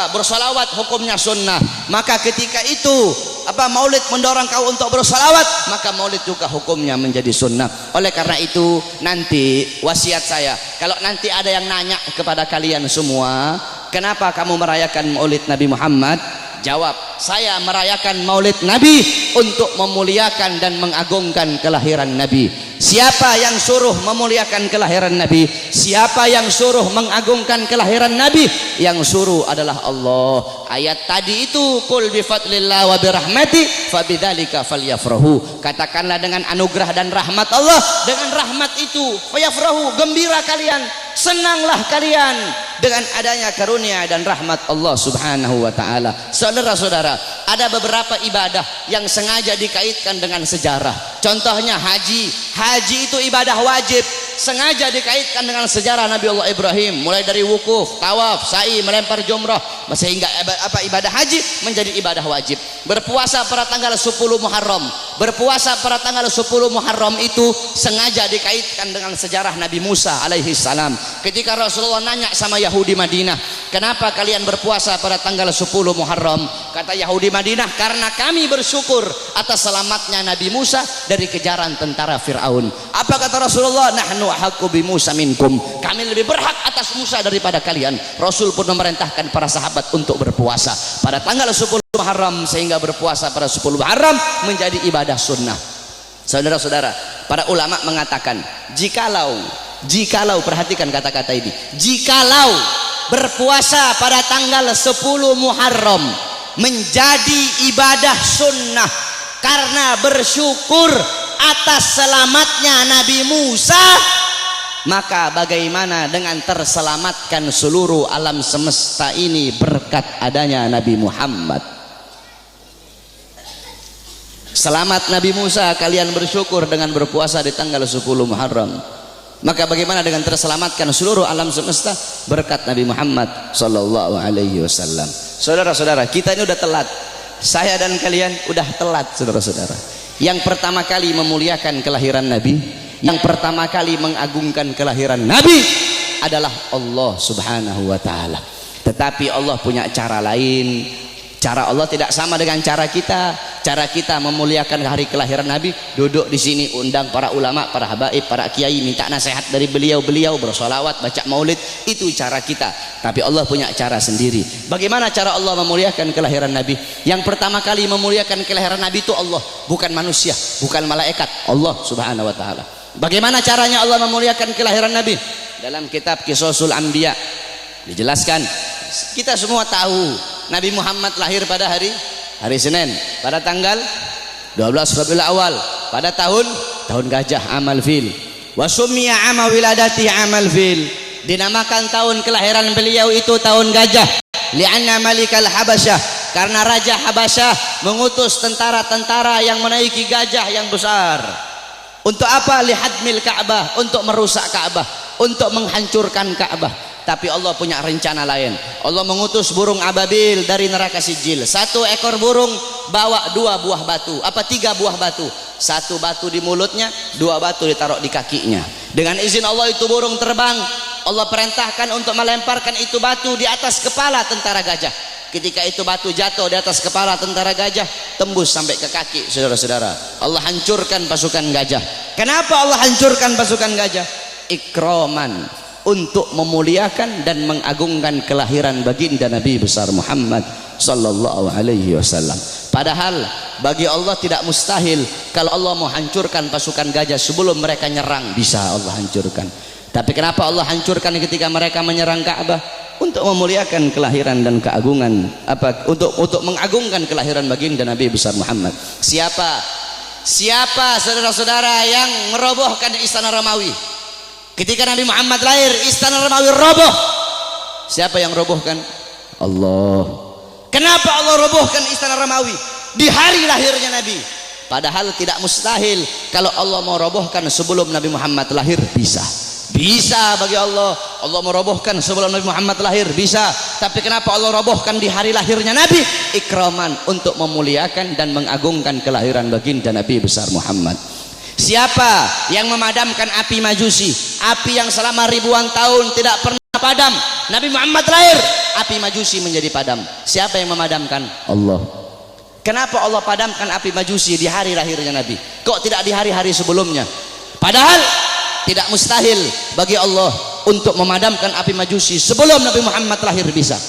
Bersolawat hukumnya sunnah, maka ketika itu maulid mendorong kau untuk bersolawat, maka maulid juga hukumnya menjadi sunnah. Oleh karena itu nanti wasiat saya, kalau nanti ada yang nanya kepada kalian semua, kenapa kamu merayakan maulid Nabi Muhammad? Jawab, saya merayakan maulid Nabi untuk memuliakan dan mengagungkan kelahiran Nabi. Siapa yang suruh memuliakan kelahiran Nabi? Siapa yang suruh mengagungkan kelahiran Nabi? Yang suruh adalah Allah. Ayat tadi itu, qul bi fadlillah wa bi rahmati fabidzalika falyafrahu. Katakanlah dengan anugerah dan rahmat Allah, dengan rahmat itu fayafrahu, gembira kalian, senanglah kalian dengan adanya karunia dan rahmat Allah Subhanahu wa taala. Saudara-saudara, ada beberapa ibadah yang sengaja dikaitkan dengan sejarah. Contohnya haji. Haji itu ibadah wajib. sengaja dikaitkan dengan sejarah Nabi Allah Ibrahim, mulai dari wukuf, tawaf, sa'i, melempar jumrah, sehingga ibadah haji menjadi ibadah wajib. Berpuasa pada tanggal 10 Muharram, berpuasa pada tanggal 10 Muharram itu sengaja dikaitkan dengan sejarah Nabi Musa alaihi salam. Ketika Rasulullah nanya sama Yahudi Madinah, kenapa kalian berpuasa pada tanggal 10 Muharram? Kata Yahudi Madinah, karena kami bersyukur atas selamatnya Nabi Musa dari kejaran tentara Fir'aun. Apa kata Rasulullah? Nahnu ahaqqu bi Musa minkum, kami lebih berhak atas Musa daripada kalian. Rasul pun memerintahkan para sahabat untuk berpuasa pada tanggal 10 Muharram, sehingga berpuasa pada 10 Muharram menjadi ibadah sunnah. Saudara-saudara, para ulama mengatakan, jikalau perhatikan kata-kata ini, jikalau berpuasa pada tanggal 10 Muharram menjadi ibadah sunnah karena bersyukur atas selamatnya Nabi Musa, maka bagaimana dengan terselamatkan seluruh alam semesta ini berkat adanya Nabi Muhammad? Selamat Nabi Musa, kalian bersyukur dengan berpuasa di tanggal 10 Muharram, maka bagaimana dengan terselamatkan seluruh alam semesta berkat Nabi Muhammad sallallahu alaihi wasallam. Saudara-saudara, kita ini udah telat, saya dan kalian udah telat, saudara-saudara. Yang pertama kali memuliakan kelahiran Nabi, yang pertama kali mengagungkan kelahiran Nabi adalah Allah subhanahu wa ta'ala. Tetapi Allah punya cara lain. Cara Allah tidak sama dengan cara kita. Cara kita memuliakan hari kelahiran Nabi, duduk di sini undang para ulama, para habaib, para kiai, minta nasihat dari beliau-beliau, bersolawat, baca maulid. Itu cara kita. Tapi Allah punya cara sendiri. Bagaimana cara Allah memuliakan kelahiran Nabi? Yang pertama kali memuliakan kelahiran Nabi itu Allah, bukan manusia, bukan malaikat, Allah subhanahu wa ta'ala. Bagaimana caranya Allah memuliakan kelahiran Nabi? Dalam kitab Qisasul Anbiya dijelaskan, kita semua tahu Nabi Muhammad lahir pada hari Senin, pada tanggal 12 Rabiul Awal, pada tahun gajah, amal fil. Wa summiya ama wiladati amal fil, dinamakan tahun kelahiran beliau itu tahun gajah. Li'anna malikal Habasyah, karena raja Habasyah mengutus tentara-tentara yang menaiki gajah yang besar. Untuk apa? Lihadmil Ka'bah, untuk merusak Ka'bah, untuk menghancurkan Ka'bah. Tapi Allah punya rencana lain. Allah mengutus burung ababil dari neraka Sijil. Satu ekor burung bawa 2 buah batu, 3 buah batu. 1 batu di mulutnya, 2 batu ditaruh di kakinya. Dengan izin Allah itu burung terbang. Allah perintahkan untuk melemparkan itu batu di atas kepala tentara gajah. Ketika itu batu jatuh di atas kepala tentara gajah, tembus sampai ke kaki. Saudara-saudara, Allah hancurkan pasukan gajah. Kenapa Allah hancurkan pasukan gajah? Ikraman, untuk memuliakan dan mengagungkan kelahiran baginda Nabi besar Muhammad sallallahu alaihi wasallam. Padahal bagi Allah tidak mustahil kalau Allah mau hancurkan pasukan gajah sebelum mereka nyerang, bisa Allah hancurkan. Tapi kenapa Allah hancurkan ketika mereka menyerang Ka'bah? Untuk memuliakan kelahiran dan keagungan, untuk mengagungkan kelahiran baginda Nabi besar Muhammad. Siapa saudara-saudara yang merobohkan istana Romawi? Ketika Nabi Muhammad lahir, istana Romawi roboh. Siapa yang robohkan? Allah. Kenapa Allah robohkan istana Romawi di hari lahirnya Nabi? Padahal tidak mustahil kalau Allah mau robohkan sebelum Nabi Muhammad lahir, bisa. Bisa bagi Allah. Allah merobohkan sebelum Nabi Muhammad lahir, bisa. Tapi kenapa Allah robohkan di hari lahirnya Nabi? Ikraman, untuk memuliakan dan mengagungkan kelahiran baginda Nabi besar Muhammad. Siapa yang memadamkan api Majusi, api yang selama ribuan tahun tidak pernah padam? Nabi Muhammad lahir, api Majusi menjadi padam. Siapa yang memadamkan? Allah. Kenapa Allah padamkan api Majusi di hari lahirnya Nabi? Kok tidak di hari-hari sebelumnya? Padahal tidak mustahil bagi Allah untuk memadamkan api Majusi sebelum Nabi Muhammad lahir, bisa.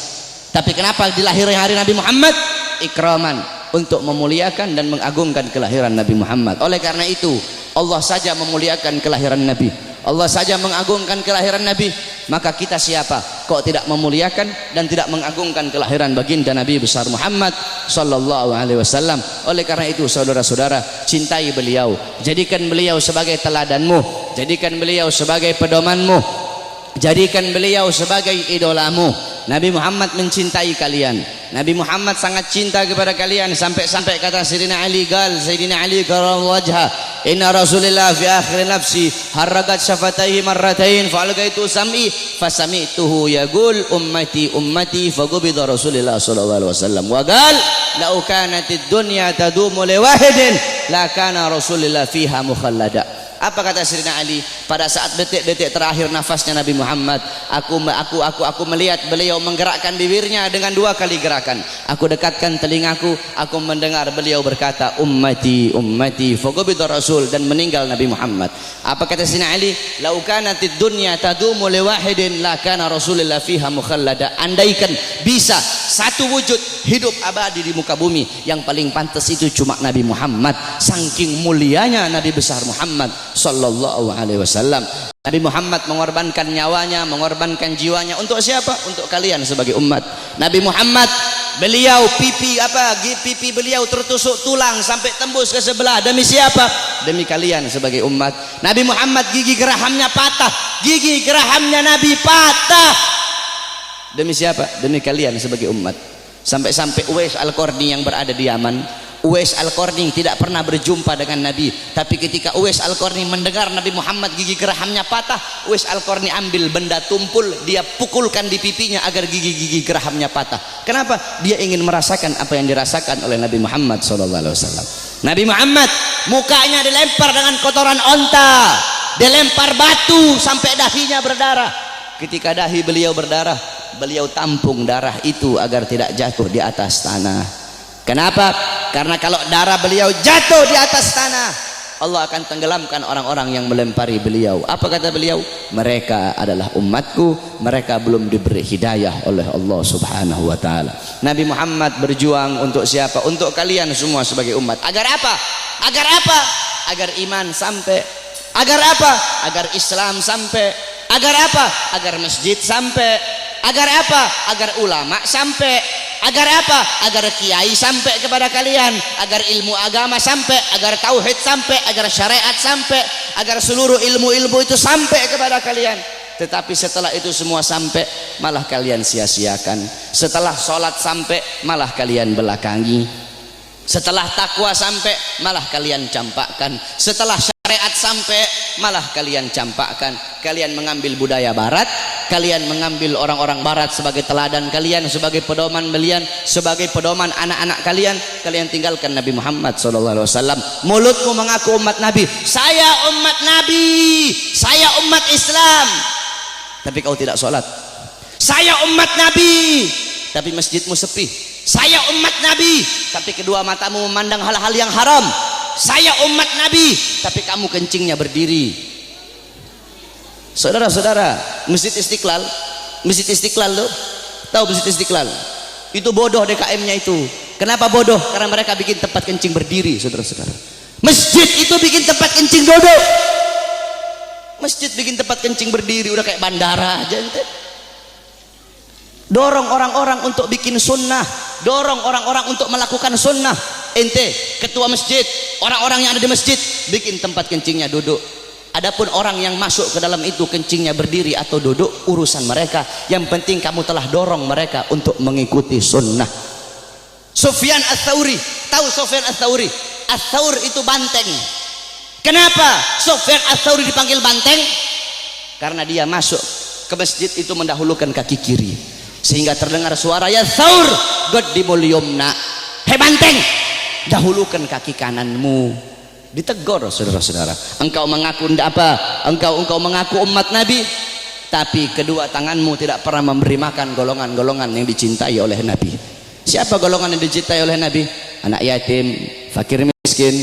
Tapi kenapa di lahirnya hari Nabi Muhammad? Ikraman, untuk memuliakan dan mengagungkan kelahiran Nabi Muhammad. Oleh karena itu Allah saja memuliakan kelahiran Nabi, Allah saja mengagungkan kelahiran Nabi. Maka kita siapa kok tidak memuliakan dan tidak mengagungkan kelahiran baginda Nabi besar Muhammad sallallahu alaihi wasallam. Oleh karena itu saudara-saudara, cintai beliau, jadikan beliau sebagai teladanmu, jadikan beliau sebagai pedomanmu, jadikan beliau sebagai idolamu. Nabi Muhammad mencintai kalian, Nabi Muhammad sangat cinta kepada kalian, sampai-sampai kata Sayyidina Ali, karramallahu wajha, inna Rasulillah fi akhir nafsi harakat syafataihi marratain fa'algaitu sam'i fasami'tuhu yaqul ummati ummati faqubida Rasulillah sallallahu alaihi wasallam wa qala law kanatid dunya tadumu li wahidin la kana Rasulillah fiha mukhallada. Apa kata Sayyidina Ali pada saat detik-detik terakhir nafasnya Nabi Muhammad? Aku melihat beliau menggerakkan bibirnya dengan 2 kali gerakan. Aku dekatkan telingaku, aku mendengar beliau berkata ummati ummati faqubida Rasul, dan meninggal Nabi Muhammad. Apa kata Sayyidina Ali? Lau kanatid dunya tadumu li wahidin la kana Rasulullah fiha mukhallada. Andaikan bisa satu wujud hidup abadi di muka bumi, yang paling pantas itu cuma Nabi Muhammad. Saking mulianya Nabi besar Muhammad sallallahu alaihi wasallam. Nabi Muhammad mengorbankan nyawanya, mengorbankan jiwanya untuk siapa? Untuk kalian sebagai umat. Nabi Muhammad beliau pipi beliau tertusuk tulang sampai tembus ke sebelah. Demi siapa? Demi kalian sebagai umat. Nabi Muhammad gigi gerahamnya patah, gigi gerahamnya Nabi patah. Demi siapa? Demi kalian sebagai umat. Sampai-sampai Uwais Al-Qarni yang berada di Yaman, Uwais Al-Qarni tidak pernah berjumpa dengan Nabi, tapi ketika Uwais Al-Qarni mendengar Nabi Muhammad gigi gerahamnya patah, Uwais Al-Qarni ambil benda tumpul, dia pukulkan di pipinya agar gigi-gigi gerahamnya patah. Kenapa? Dia ingin merasakan apa yang dirasakan oleh Nabi Muhammad SAW. Nabi Muhammad mukanya dilempar dengan kotoran onta, dilempar batu sampai dahinya berdarah. Ketika dahi beliau berdarah, beliau tampung darah itu agar tidak jatuh di atas tanah. Kenapa? Karena kalau darah beliau jatuh di atas tanah, Allah akan tenggelamkan orang-orang yang melempari beliau. Apa kata beliau? Mereka adalah umatku, mereka belum diberi hidayah oleh Allah Subhanahu wa taala. Nabi Muhammad berjuang untuk siapa? Untuk kalian semua sebagai umat. Agar apa? Agar apa? Agar iman sampai. Agar apa? Agar Islam sampai. Agar apa? Agar masjid sampai. Agar apa? Agar ulama sampai. Agar apa? Agar kiai sampai kepada kalian, agar ilmu agama sampai, agar tauhid sampai, agar syariat sampai, agar seluruh ilmu-ilmu itu sampai kepada kalian. Tetapi setelah itu semua sampai, malah kalian sia-siakan. Setelah sholat sampai, malah kalian belakangi. Setelah takwa sampai, malah kalian campakkan. Setelah syariat sampai, malah kalian campakkan. Kalian mengambil budaya barat, kalian mengambil orang-orang barat sebagai teladan kalian, sebagai pedoman kalian, sebagai pedoman anak-anak kalian. Kalian tinggalkan Nabi Muhammad SAW. Mulutmu mengaku umat Nabi, saya umat Nabi, saya umat Islam, tapi kau tidak sholat. Saya umat Nabi, tapi masjidmu sepi. Saya umat Nabi, tapi kedua matamu memandang hal-hal yang haram. Saya umat Nabi, tapi kamu kencingnya berdiri. Saudara-saudara, Masjid Istiqlal loh, tahu Masjid Istiqlal? Itu bodoh DKM-nya itu. Kenapa bodoh? Karena mereka bikin tempat kencing berdiri, saudara-saudara. Masjid itu bikin tempat kencing duduk. Masjid bikin tempat kencing berdiri, udah kayak bandara aja ente. Dorong orang-orang untuk bikin sunnah, dorong orang-orang untuk melakukan sunnah. Ente ketua masjid, orang-orang yang ada di masjid bikin tempat kencingnya duduk. Adapun orang yang masuk ke dalam itu kencingnya berdiri atau duduk, urusan mereka. Yang penting kamu telah dorong mereka untuk mengikuti sunnah. Sufyan Ats-Tsauri, tahu Sufyan Ats-Tsauri? Ats-Tsaur itu banteng. Kenapa Sufyan Ats-Tsauri dipanggil banteng? Karena dia masuk ke masjid itu mendahulukan kaki kiri, sehingga terdengar suara ya Tsaur qaddimul yumna. Hei banteng, dahulukan kaki kananmu. Ditegur saudara-saudara. Engkau mengaku apa? Engkau mengaku umat Nabi, tapi kedua tanganmu tidak pernah memberi makan golongan-golongan yang dicintai oleh Nabi. Siapa golongan yang dicintai oleh Nabi? Anak yatim, fakir miskin,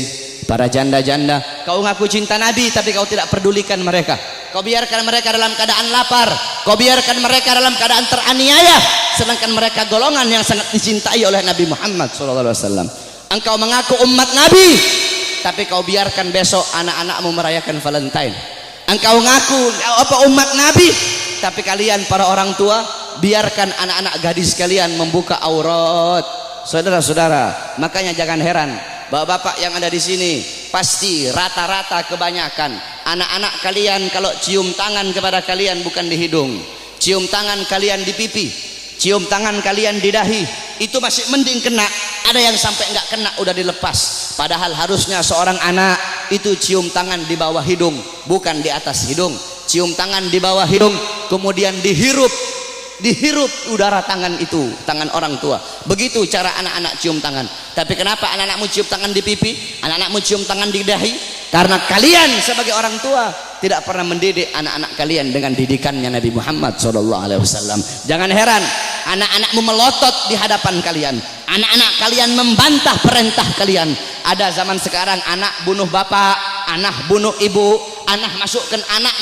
para janda-janda. Kau ngaku cinta Nabi, tapi kau tidak pedulikan mereka. Kau biarkan mereka dalam keadaan lapar, kau biarkan mereka dalam keadaan teraniaya, sedangkan mereka golongan yang sangat dicintai oleh Nabi Muhammad SAW. Engkau mengaku umat Nabi, tapi kau biarkan besok anak-anakmu merayakan Valentine. Engkau ngaku umat Nabi, tapi kalian para orang tua biarkan anak-anak gadis kalian membuka aurat. Saudara-saudara, makanya jangan heran bapak-bapak yang ada di sini, pasti rata-rata kebanyakan anak-anak kalian kalau cium tangan kepada kalian bukan di hidung, cium tangan kalian di pipi, cium tangan kalian di dahi, itu masih mending kena. Ada yang sampai nggak kena udah dilepas. Padahal harusnya seorang anak itu cium tangan di bawah hidung, bukan di atas hidung. Cium tangan di bawah hidung, kemudian dihirup udara tangan itu, tangan orang tua. Begitu cara anak-anak cium tangan. Tapi kenapa anak-anakmu cium tangan di pipi, anak-anakmu cium tangan di dahi? Karena kalian sebagai orang tua tidak pernah mendidik anak-anak kalian dengan didikannya Nabi Muhammad SAW. Jangan heran anak-anakmu melotot di hadapan kalian, anak-anak kalian membantah perintah kalian. Ada zaman sekarang anak bunuh bapak, anak bunuh ibu, anak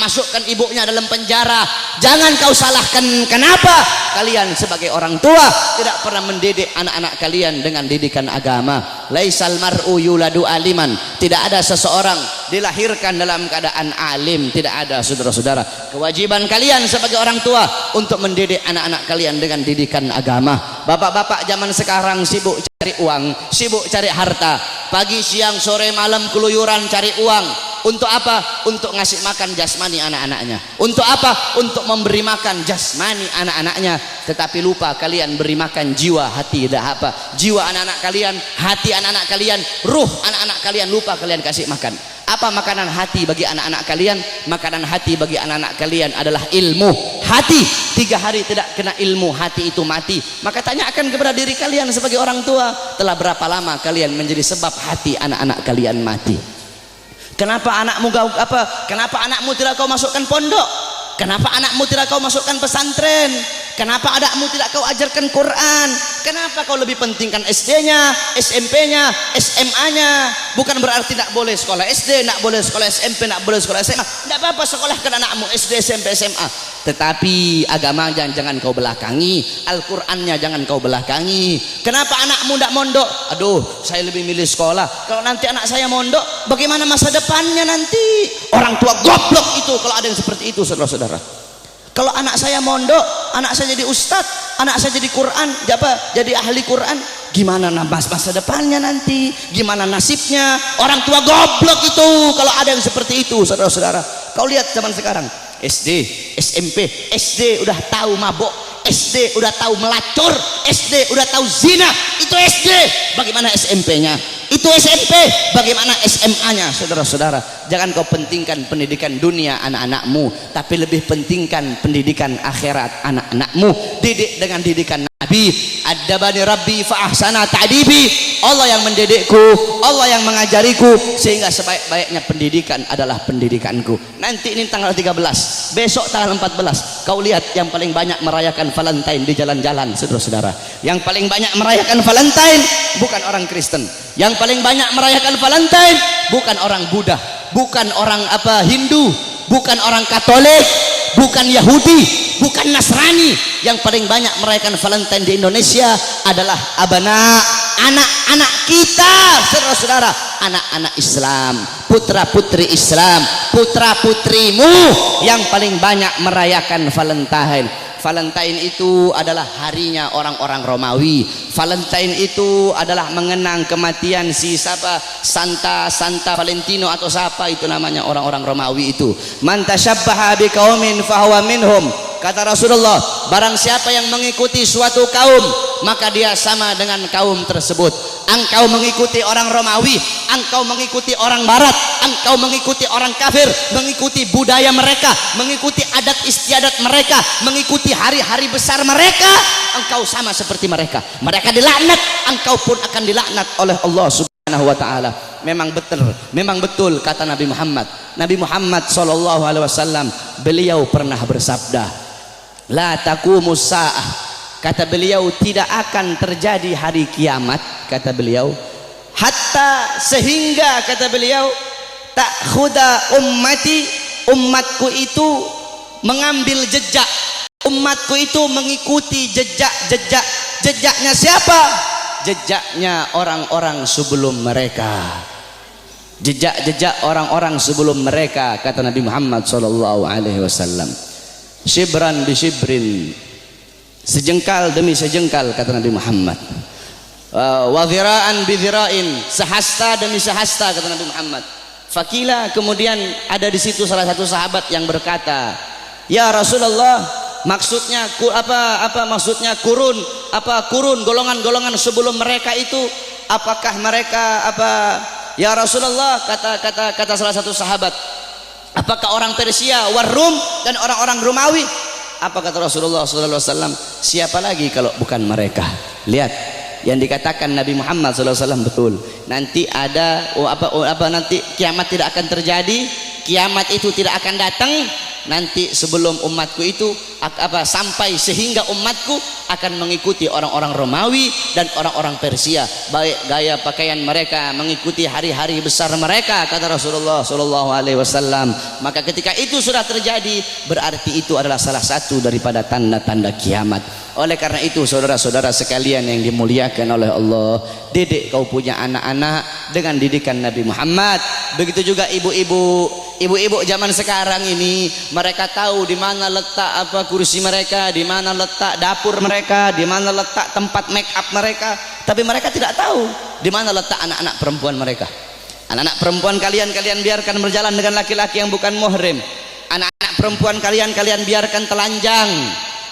masukkan ibunya dalam penjara. Jangan kau salahkan, kenapa kalian sebagai orang tua tidak pernah mendidik anak-anak kalian dengan didikan agama. Laisal mar'u yuladu aliman, tidak ada seseorang dilahirkan dalam keadaan alim, tidak ada. Saudara-saudara, kewajiban kalian sebagai orang tua untuk mendidik anak-anak kalian dengan didikan agama. Bapak-bapak zaman sekarang sibuk cari uang, sibuk cari harta, pagi siang sore malam keluyuran cari uang. Untuk apa? Untuk ngasih makan jasmani anak-anaknya. Untuk apa? Untuk memberi makan jasmani anak-anaknya. Tetapi lupa kalian beri makan jiwa, hati, dah apa? Jiwa anak-anak kalian, hati anak-anak kalian, ruh anak-anak kalian, lupa kalian kasih makan. Apa makanan hati bagi anak-anak kalian? Makanan hati bagi anak-anak kalian adalah ilmu hati. 3 hari tidak kena ilmu, hati itu mati. Maka tanyakan kepada diri kalian sebagai orang tua, telah berapa lama kalian menjadi sebab hati anak-anak kalian mati? Kenapa anakmu tidak kau masukkan pondok? Kenapa anakmu tidak kau masukkan pesantren? Kenapa anakmu tidak kau ajarkan Quran? Kenapa kau lebih pentingkan SD-nya, SMP-nya, SMA-nya? Bukan berarti tidak boleh sekolah SD, tidak boleh sekolah SMP, tidak boleh sekolah SMA. Tidak apa-apa sekolahkan anakmu SD, SMP, SMA. Tetapi agama jangan kau belakangi, Al-Qur'annya jangan kau belakangi. Kenapa anakmu tidak mondok? Aduh, saya lebih milih sekolah. Kalau nanti anak saya mondok, bagaimana masa depannya nanti? Orang tua goblok itu kalau ada yang seperti itu, saudara-saudara. Kalau anak saya mondok, anak saya jadi ustadz, anak saya jadi Quran, jadi ahli Quran, gimana masa depannya nanti? Gimana nasibnya? Orang tua goblok itu kalau ada yang seperti itu, saudara-saudara. Kau lihat zaman sekarang, SD, SMP, SD udah tahu mabok, SD udah tahu melacur, SD udah tahu zina. Itu SD. Bagaimana SMP-nya? Itu SMP. Bagaimana SMA-nya? Saudara-saudara, jangan kau pentingkan pendidikan dunia anak-anakmu, tapi lebih pentingkan pendidikan akhirat anak-anakmu. Didik dengan didikan Nabi. Adabani Rabbi fa ahsana ta'dibi. Allah yang mendidikku, Allah yang mengajariku, sehingga sebaik-baiknya pendidikan adalah pendidikanku. Nanti ini tanggal 13, besok tanggal 14, kau lihat yang paling banyak merayakan Valentine di jalan-jalan, saudara-saudara. Yang paling banyak merayakan Valentine bukan orang Kristen. Yang paling banyak merayakan Valentine bukan orang Buddha, bukan orang Hindu, bukan orang Katolik, bukan Yahudi, bukan Nasrani. Yang paling banyak merayakan Valentine di Indonesia adalah anak-anak kita, saudara-saudara, anak-anak Islam, putra-putri Islam, putra-putrimu yang paling banyak merayakan Valentine. Valentine itu adalah harinya orang-orang Romawi. Valentine itu adalah mengenang kematian si Santa Valentino atau siapa itu namanya, orang-orang Romawi itu. Man tasyabbaha biqaumin fahuwa minhum. Kata Rasulullah, barang siapa yang mengikuti suatu kaum, maka dia sama dengan kaum tersebut. Engkau mengikuti orang Romawi, engkau mengikuti orang Barat, engkau mengikuti orang kafir, mengikuti budaya mereka, mengikuti adat istiadat mereka, mengikuti hari-hari besar mereka, engkau sama seperti mereka. Mereka dilaknat, engkau pun akan dilaknat oleh Allah Subhanahu wa taala. Memang betul kata Nabi Muhammad sallallahu alaihi wasallam, beliau pernah bersabda, la taqumus saah. Kata beliau, tidak akan terjadi hari kiamat, kata beliau, hatta sehingga kata beliau, ta'khuda umatku itu mengambil jejak, umatku itu mengikuti jejaknya siapa? Jejaknya orang-orang sebelum mereka. Jejak orang-orang sebelum mereka, kata Nabi Muhammad sallallahu alaihi wasallam. Shibran bi shibrin, sejengkal demi sejengkal, kata Nabi Muhammad. Wa dhira'an bi dhira'in, sehasta demi sehasta, kata Nabi Muhammad. Fakila, kemudian ada di situ salah satu sahabat yang berkata, ya Rasulullah, maksudnya apa maksudnya kurun golongan-golongan sebelum mereka itu, apakah mereka Ya Rasulullah, kata salah satu sahabat, apakah orang Persia, Warum dan orang-orang Romawi? Apa kata Rasulullah sallallahu alaihi wasallam? Siapa lagi kalau bukan mereka? Lihat, yang dikatakan Nabi Muhammad sallallahu alaihi wasallam betul. Nanti ada nanti kiamat tidak akan terjadi, kiamat itu tidak akan datang nanti sebelum umatku itu sampai sehingga umatku akan mengikuti orang-orang Romawi dan orang-orang Persia, baik gaya pakaian mereka mengikuti hari-hari besar mereka, kata Rasulullah sallallahu alaihi wasallam. Maka ketika itu sudah terjadi, berarti itu adalah salah satu daripada tanda-tanda kiamat. Oleh karena itu saudara-saudara sekalian yang dimuliakan oleh Allah, didik kau punya anak-anak dengan didikan Nabi Muhammad. Begitu juga ibu-ibu zaman sekarang ini, mereka tahu di mana letak kursi mereka, di mana letak dapur mereka, di mana letak tempat make up mereka, tapi mereka tidak tahu di mana letak anak-anak perempuan mereka. Anak-anak perempuan kalian biarkan berjalan dengan laki-laki yang bukan muhrim. Anak-anak perempuan kalian biarkan telanjang.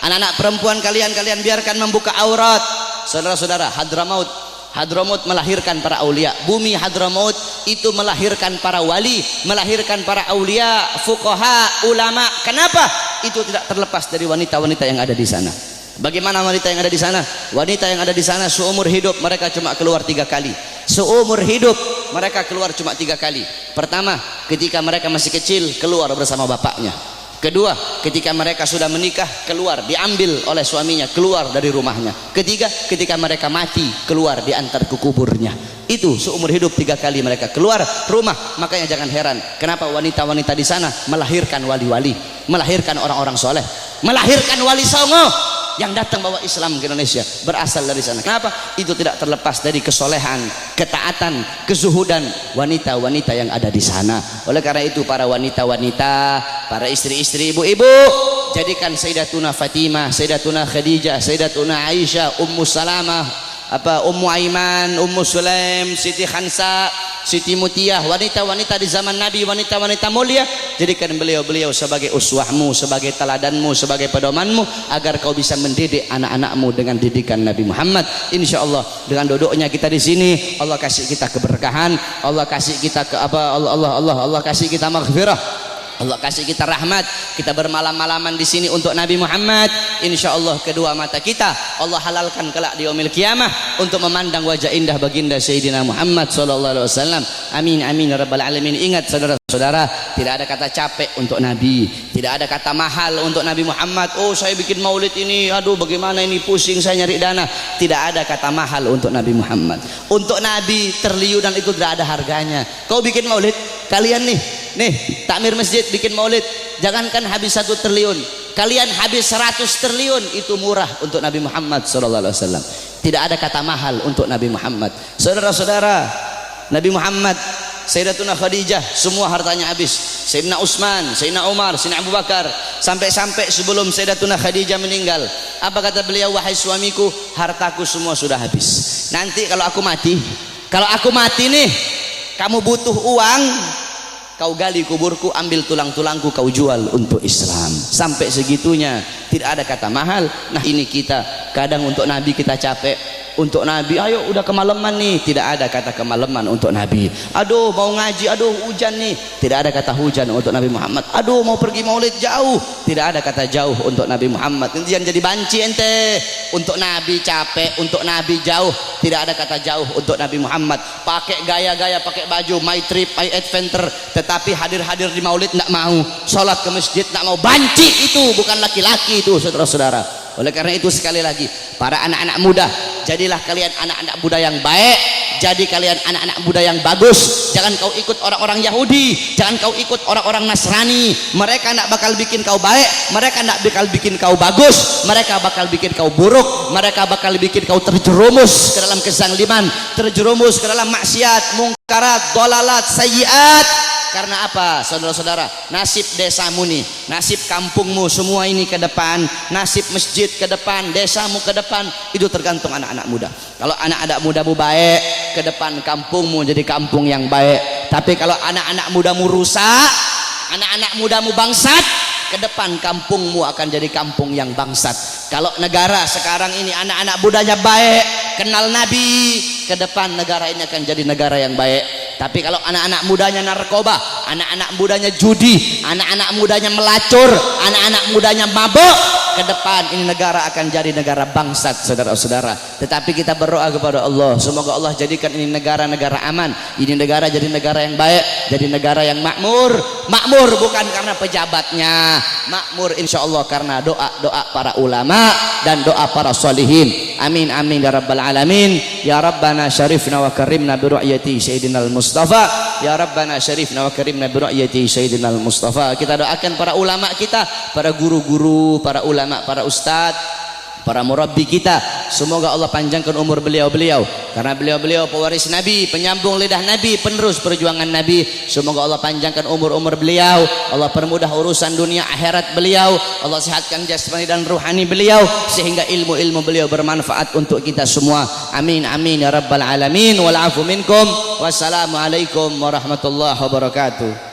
Anak-anak perempuan kalian biarkan membuka aurat. Saudara-saudara, Hadramaut melahirkan para aulia. Bumi Hadramaut itu melahirkan para wali, melahirkan para aulia, fuqaha, ulama. Kenapa? Itu tidak terlepas dari wanita-wanita yang ada di sana. Bagaimana wanita yang ada di sana? Wanita yang ada di sana seumur hidup mereka cuma keluar 3 kali. Seumur hidup mereka keluar cuma 3 kali. Pertama, ketika mereka masih kecil, keluar bersama bapaknya. Kedua, ketika mereka sudah menikah, keluar, diambil oleh suaminya, keluar dari rumahnya. Ketiga, ketika mereka mati, keluar, diantar ke kuburnya. Itu seumur hidup 3 kali mereka keluar rumah. Makanya jangan heran kenapa wanita-wanita di sana melahirkan wali-wali, melahirkan orang-orang soleh, melahirkan wali songo yang datang bawa Islam ke Indonesia, berasal dari sana. Kenapa? Itu tidak terlepas dari kesolehan, ketaatan, kezuhudan wanita-wanita yang ada di sana. Oleh karena itu para wanita-wanita, para istri-istri, ibu-ibu, jadikan Sayyidatuna Fatimah, Sayyidatuna Khadijah, Sayyidatuna Aisyah, Ummu Salamah, Ummu Aiman, Ummu Sulaim, Siti Khansa, Siti Mutiyah, wanita-wanita di zaman Nabi, wanita-wanita mulia, jadikan beliau-beliau sebagai uswahmu, sebagai teladanmu, sebagai pedomanmu, agar kau bisa mendidik anak-anakmu dengan didikan Nabi Muhammad. Insya Allah dengan duduknya kita di sini, Allah kasih kita keberkahan, Allah kasih kita Allah kasih kita maghfirah, Allah kasih kita rahmat. Kita bermalam-malaman di sini untuk Nabi Muhammad. Insya Allah kedua mata kita Allah halalkan kelak di yaumil kiamah untuk memandang wajah indah baginda Sayyidina Muhammad sallallahu alaihi wasallam. Amin amin ya rabbal alamin. Ingat saudara-saudara, tidak ada kata capek untuk Nabi, tidak ada kata mahal untuk Nabi Muhammad. Oh, saya bikin maulid ini, aduh bagaimana ini, pusing saya nyari dana. Tidak ada kata mahal untuk Nabi Muhammad. Untuk Nabi triliunan itu tidak ada harganya. Kau bikin maulid, kalian nih takmir masjid bikin maulid, jangankan habis 1 triliun, kalian habis 100 triliun, itu murah untuk Nabi Muhammad sallallahu alaihi wasallam. Tidak ada kata mahal untuk Nabi Muhammad. Saudara-saudara, Nabi Muhammad, Sayyidatuna Khadijah, semua hartanya habis. Sayyidina Utsman, Sayyidina Umar, Sayyidina Abu Bakar, sampai sebelum Sayyidatuna Khadijah meninggal, apa kata beliau? Wahai suamiku, hartaku semua sudah habis. Nanti kalau aku mati nih, kamu butuh uang, kau gali kuburku, ambil tulang-tulangku, kau jual untuk Islam. Sampai segitunya, tidak ada kata mahal. Nah ini kita kadang untuk Nabi kita capek, untuk Nabi ayo udah kemalaman nih, tidak ada kata kemalaman untuk Nabi. Aduh mau ngaji, aduh hujan nih, tidak ada kata hujan untuk Nabi Muhammad. Aduh mau pergi maulid jauh, tidak ada kata jauh untuk Nabi Muhammad. Nanti jangan jadi banci ente. Untuk Nabi capek, untuk Nabi jauh, tidak ada kata jauh untuk Nabi Muhammad. Pakai gaya-gaya, pakai baju my trip, my adventure, tetapi hadir-hadir di maulid tidak mau, sholat ke masjid tidak mau. Banci itu, bukan laki-laki itu, saudara-saudara. Oleh karena itu sekali lagi, para anak-anak muda, jadilah kalian anak-anak muda yang baik, jadi kalian anak-anak muda yang bagus. Jangan kau ikut orang-orang Yahudi, jangan kau ikut orang-orang Nasrani. Mereka tidak bakal bikin kau baik, mereka tidak bakal bikin kau bagus, mereka bakal bikin kau buruk, mereka bakal bikin kau terjerumus ke dalam kezaliman, terjerumus ke dalam maksiat, mungkarat, dolalat, sayyiat. Karena apa saudara-saudara? Nasib desamu nih, nasib kampungmu semua ini ke depan, nasib masjid ke depan, desamu ke depan, itu tergantung anak-anak muda. Kalau anak-anak mudamu baik, ke depan kampungmu jadi kampung yang baik. Tapi kalau anak-anak mudamu rusak, anak-anak mudamu bangsat, ke depan kampungmu akan jadi kampung yang bangsat. Kalau negara sekarang ini anak-anak mudanya baik, kenal Nabi, ke depan negara ini akan jadi negara yang baik. Tapi kalau anak-anak mudanya narkoba, anak-anak mudanya judi, anak-anak mudanya melacur, anak-anak mudanya mabuk, ke depan ini negara akan jadi negara bangsat, saudara-saudara. Tetapi kita berdoa kepada Allah, semoga Allah jadikan ini negara-negara aman, ini negara jadi negara yang baik, jadi negara yang makmur. Makmur bukan karena pejabatnya, makmur insya Allah karena doa-doa para ulama dan doa para solihin. Amin amin ya rabbal alamin. Ya Rabbana syarifna wa karimna bi ru'yati sayyidina al-Mustafa. Ya Rabbana syarifna wa karimna bi ru'yati sayyidina al-Mustafa. Kita doakan para ulama kita, para guru-guru, para ulama, para ustadz, para murabbi kita, semoga Allah panjangkan umur beliau-beliau, karena beliau-beliau pewaris Nabi, penyambung lidah Nabi, penerus perjuangan Nabi. Semoga Allah panjangkan umur-umur beliau, Allah permudah urusan dunia akhirat beliau, Allah sehatkan jasmani dan ruhani beliau, sehingga ilmu-ilmu beliau bermanfaat untuk kita semua. Amin amin ya rabbal alamin. Wal afu minkum. Wassalamualaikum warahmatullahi wabarakatuh.